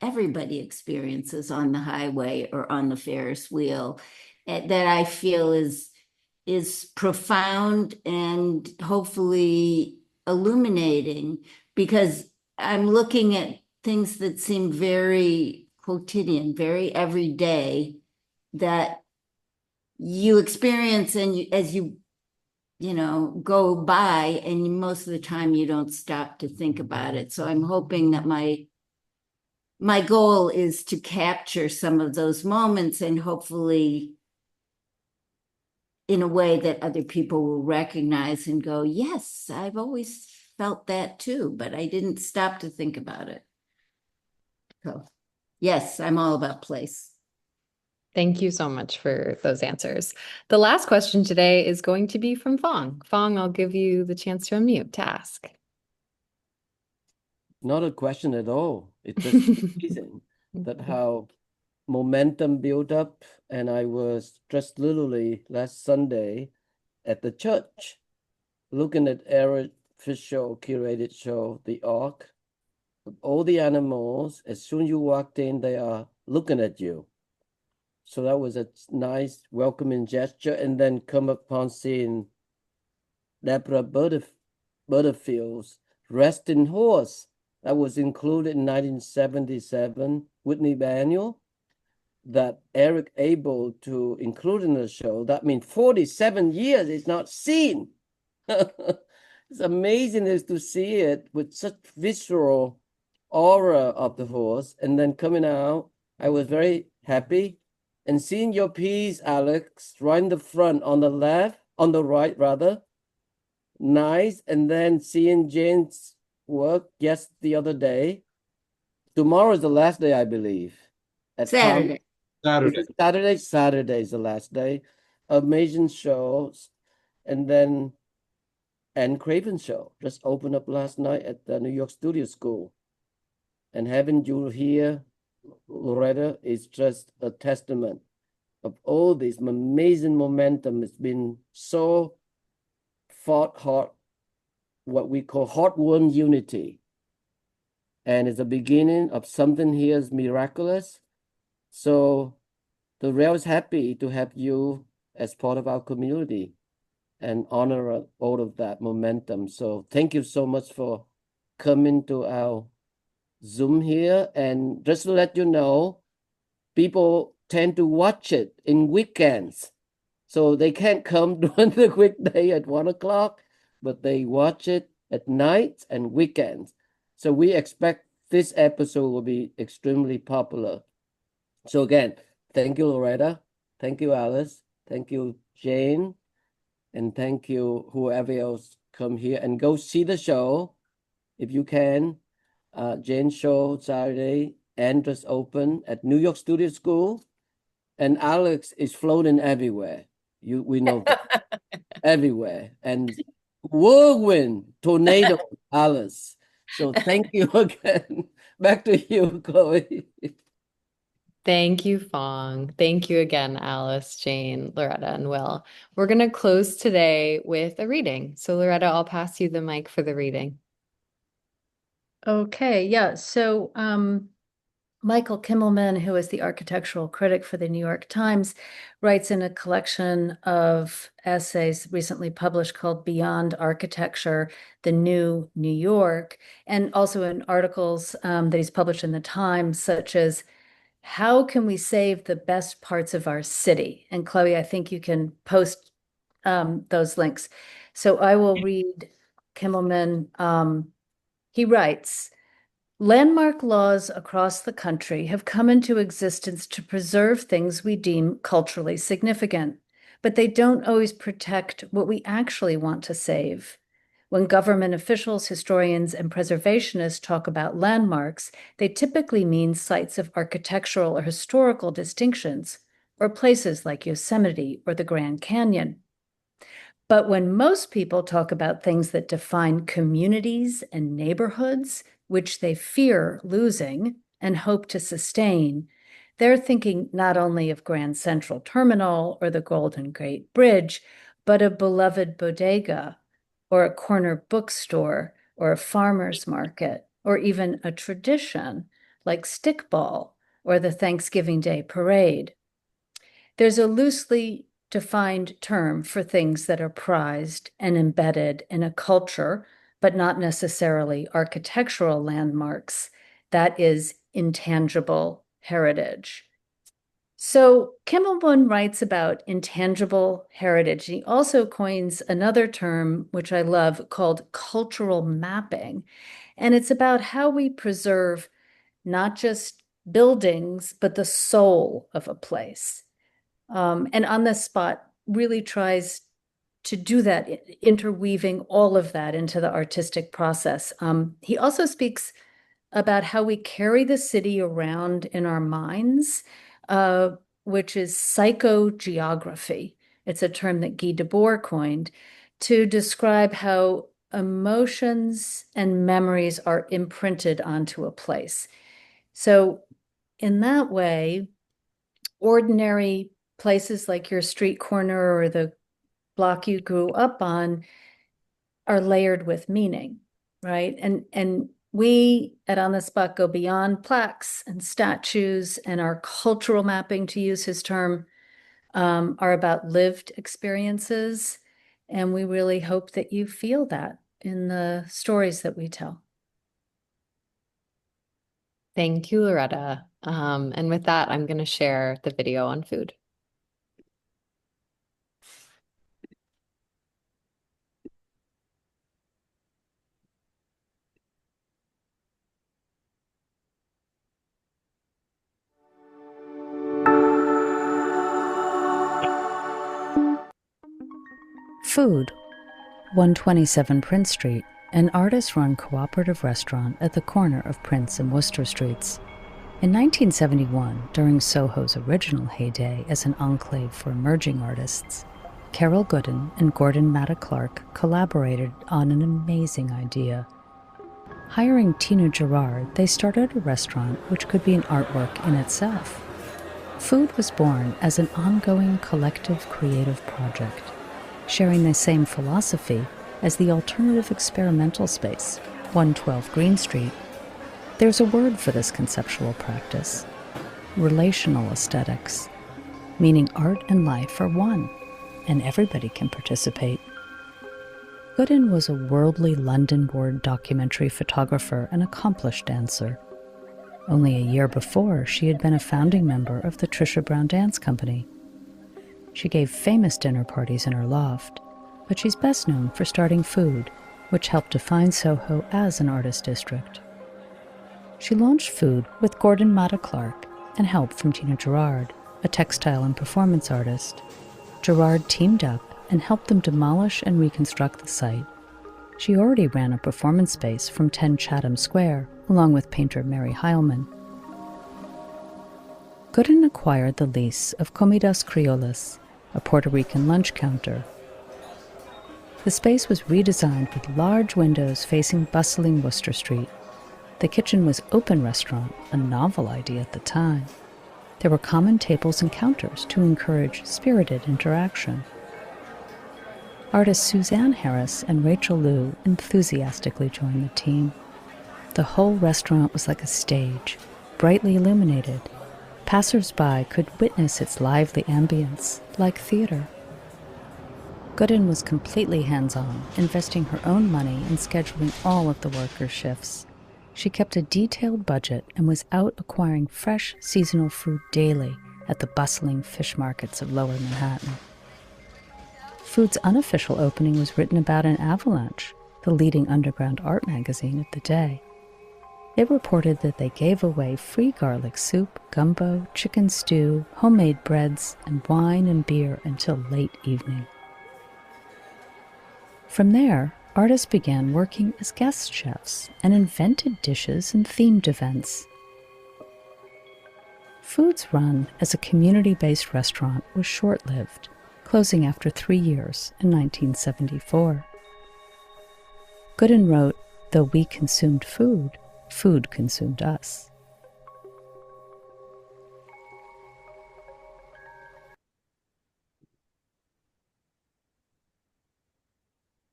everybody experiences on the highway or on the Ferris wheel, that I feel is profound and hopefully illuminating, because I'm looking at things that seem very quotidian, very everyday, that you experience and as you go by, and most of the time you don't stop to think about it. So I'm hoping that my goal is to capture some of those moments, and hopefully in a way that other people will recognize and go, yes, I've always felt that too, but I didn't stop to think about it. So yes, I'm all about place. Thank you so much for those answers. The last question today is going to be from Fong. Fong, I'll give you the chance to unmute to ask. Not a question at all. It's just amazing that how momentum built up. And I was just literally last Sunday at the church looking at Eric Fisher curated show, The Ark. All the animals, as soon as you walked in, they are looking at you. So that was a nice welcoming gesture. And then come upon seeing Deborah Butterfield's Resting Horse. That was included in 1977, Whitney Biennial, that Eric able to include in the show. That means 47 years it's not seen. It's amazing to see it with such visceral aura of the horse. And then coming out, I was very happy. And seeing your piece, Alex, right in the front, on the right rather, nice. And then seeing Jane's work the other day. Tomorrow is the last day, I believe. Saturday. Saturday is the last day. Amazing shows. And then and Craven show just opened up last night at the New York Studio School. And having you here, Loretta, is just a testament of all this amazing momentum. It's been so fought hard, what we call hard-won unity. And it's the beginning of something here is miraculous. So the Rail is happy to have you as part of our community and honor all of that momentum. So thank you so much for coming to our Zoom here. And just to let you know, people tend to watch it in weekends. So they can't come during the weekday at 1 o'clock, but they watch it at night and weekends. So we expect this episode will be extremely popular. So again, thank you, Loretta. Thank you, Alice. Thank you, Jane. And thank you, whoever else come here. And go see the show if you can. Jane's show Saturday and just open at New York Studio School. And Alex is floating everywhere. We know that. Everywhere. And whirlwind, tornado, Alice. So thank you again. Back to you, Chloe. Thank you, Fong. Thank you again, Alice, Jane, Loretta, and Will. We're going to close today with a reading. So, Loretta, I'll pass you the mic for the reading. Okay, yeah. So Michael Kimmelman, who is the architectural critic for the New York Times, writes in a collection of essays recently published called Beyond Architecture, The New New York, and also in articles that he's published in the Times, such as How Can We Save the Best Parts of Our City? And Chloe, I think you can post those links. So I will read Kimmelman. He writes, landmark laws across the country have come into existence to preserve things we deem culturally significant, but they don't always protect what we actually want to save. When government officials, historians, and preservationists talk about landmarks, they typically mean sites of architectural or historical distinctions, or places like Yosemite or the Grand Canyon. But when most people talk about things that define communities and neighborhoods, which they fear losing and hope to sustain, they're thinking not only of Grand Central Terminal or the Golden Gate Bridge, but a beloved bodega or a corner bookstore or a farmer's market, or even a tradition like stickball or the Thanksgiving Day Parade. There's a loosely defined term for things that are prized and embedded in a culture, but not necessarily architectural landmarks. That is intangible heritage. So Kimmelman writes about intangible heritage. He also coins another term, which I love, called cultural mapping. And it's about how we preserve not just buildings, but the soul of a place. And On the Spot really tries to do that, interweaving all of that into the artistic process. He also speaks about how we carry the city around in our minds, which is psychogeography. It's a term that Guy Debord coined to describe how emotions and memories are imprinted onto a place. So in that way, ordinary places like your street corner or the block you grew up on are layered with meaning, right? And we at On the Spot go beyond plaques and statues, and our cultural mapping, to use his term, are about lived experiences. And we really hope that you feel that in the stories that we tell. Thank you, Loretta. And with that, I'm going to share the video on food. Food, 127 Prince Street, an artist-run cooperative restaurant at the corner of Prince and Worcester Streets. In 1971, during Soho's original heyday as an enclave for emerging artists, Carol Gooden and Gordon Matta Clark collaborated on an amazing idea. Hiring Tina Gerard, they started a restaurant which could be an artwork in itself. Food was born as an ongoing collective creative project, sharing the same philosophy as the alternative experimental space, 112 Green Street. There's a word for this conceptual practice: relational aesthetics, meaning art and life are one, and everybody can participate. Gooden was a worldly London-born documentary photographer and accomplished dancer. Only a year before, she had been a founding member of the Trisha Brown Dance Company. She gave famous dinner parties in her loft, but she's best known for starting Food, which helped define Soho as an artist district. She launched Food with Gordon Matta Clark and help from Tina Gerard, a textile and performance artist. Gerard teamed up and helped them demolish and reconstruct the site. She already ran a performance space from 10 Chatham Square, along with painter Mary Heilman. Gooden acquired the lease of Comidas Criollas, a Puerto Rican lunch counter. The space was redesigned with large windows facing bustling Worcester Street. The kitchen was open restaurant, a novel idea at the time. There were common tables and counters to encourage spirited interaction. Artists Suzanne Harris and Rachel Liu enthusiastically joined the team. The whole restaurant was like a stage, brightly illuminated. Passers-by could witness its lively ambience, like theater. Gooden was completely hands-on, investing her own money in scheduling all of the workers' shifts. She kept a detailed budget and was out acquiring fresh, seasonal food daily at the bustling fish markets of Lower Manhattan. Food's unofficial opening was written about in Avalanche, the leading underground art magazine of the day. It reported that they gave away free garlic soup, gumbo, chicken stew, homemade breads, and wine and beer until late evening. From there, artists began working as guest chefs and invented dishes and themed events. Food's run as a community-based restaurant was short-lived, closing after 3 years in 1974. Gooden wrote, "Though we consumed food, food consumed us."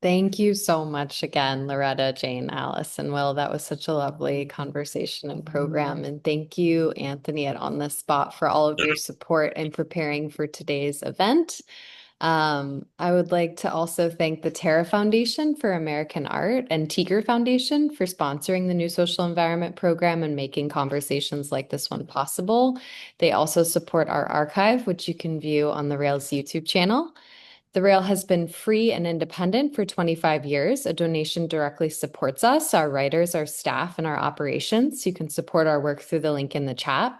Thank you so much again, Loretta, Jane, Alice, and Will. That was such a lovely conversation and program. And thank you, Anthony, at On the Spot, for all of your support in preparing for today's event. I would like to also thank the Terra Foundation for American Art and Tiger Foundation for sponsoring the New Social Environment program and making conversations like this one possible. They also support our archive, which you can view on the Rails YouTube channel. The Rail has been free and independent for 25 years. A donation directly supports us, our writers, our staff, and our operations. You can support our work through the link in the chat.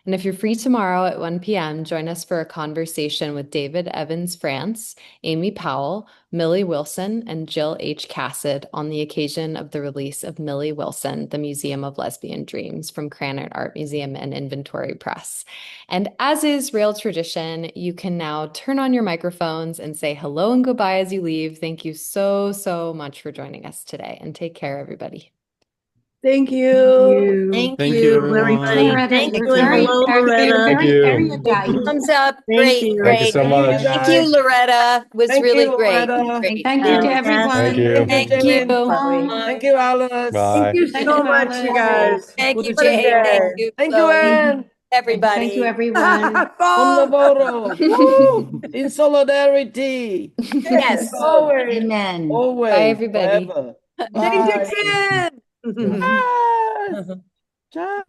And if you're free tomorrow at 1 p.m., join us for a conversation with David Evans France, Amy Powell, Millie Wilson, and Jill H. Cassett on the occasion of the release of Millie Wilson, The Museum of Lesbian Dreams from Cranard Art Museum and Inventory Press. And as is Rail tradition, you can now turn on your microphones and say hello and goodbye as you leave. Thank you so, so much for joining us today, and take care, everybody. Thank you. Thank Thank you. you, everyone. Thank you. Very, Hello, Loretta. Thank you. Thumbs up. Thank Great, you. great. Thank you so Thank you, much. Thank you, guys. Loretta. Was Thank really you, great. Loretta. Great. Thank you to Fantastic. everyone. Thank you. Thank Thank you. you. Thank you, Alice. Bye. Thank you so much, you guys. Thank you, What a Jane. day. Thank you, Thank you, Chloe. Anne. Everybody. Thank you, everyone. From Bye. Marlborough. Woo! In solidarity. Yes. Always. Amen. Always. Bye, everybody. Forever. Hey, Bye. Dickson. Yes. Ciao.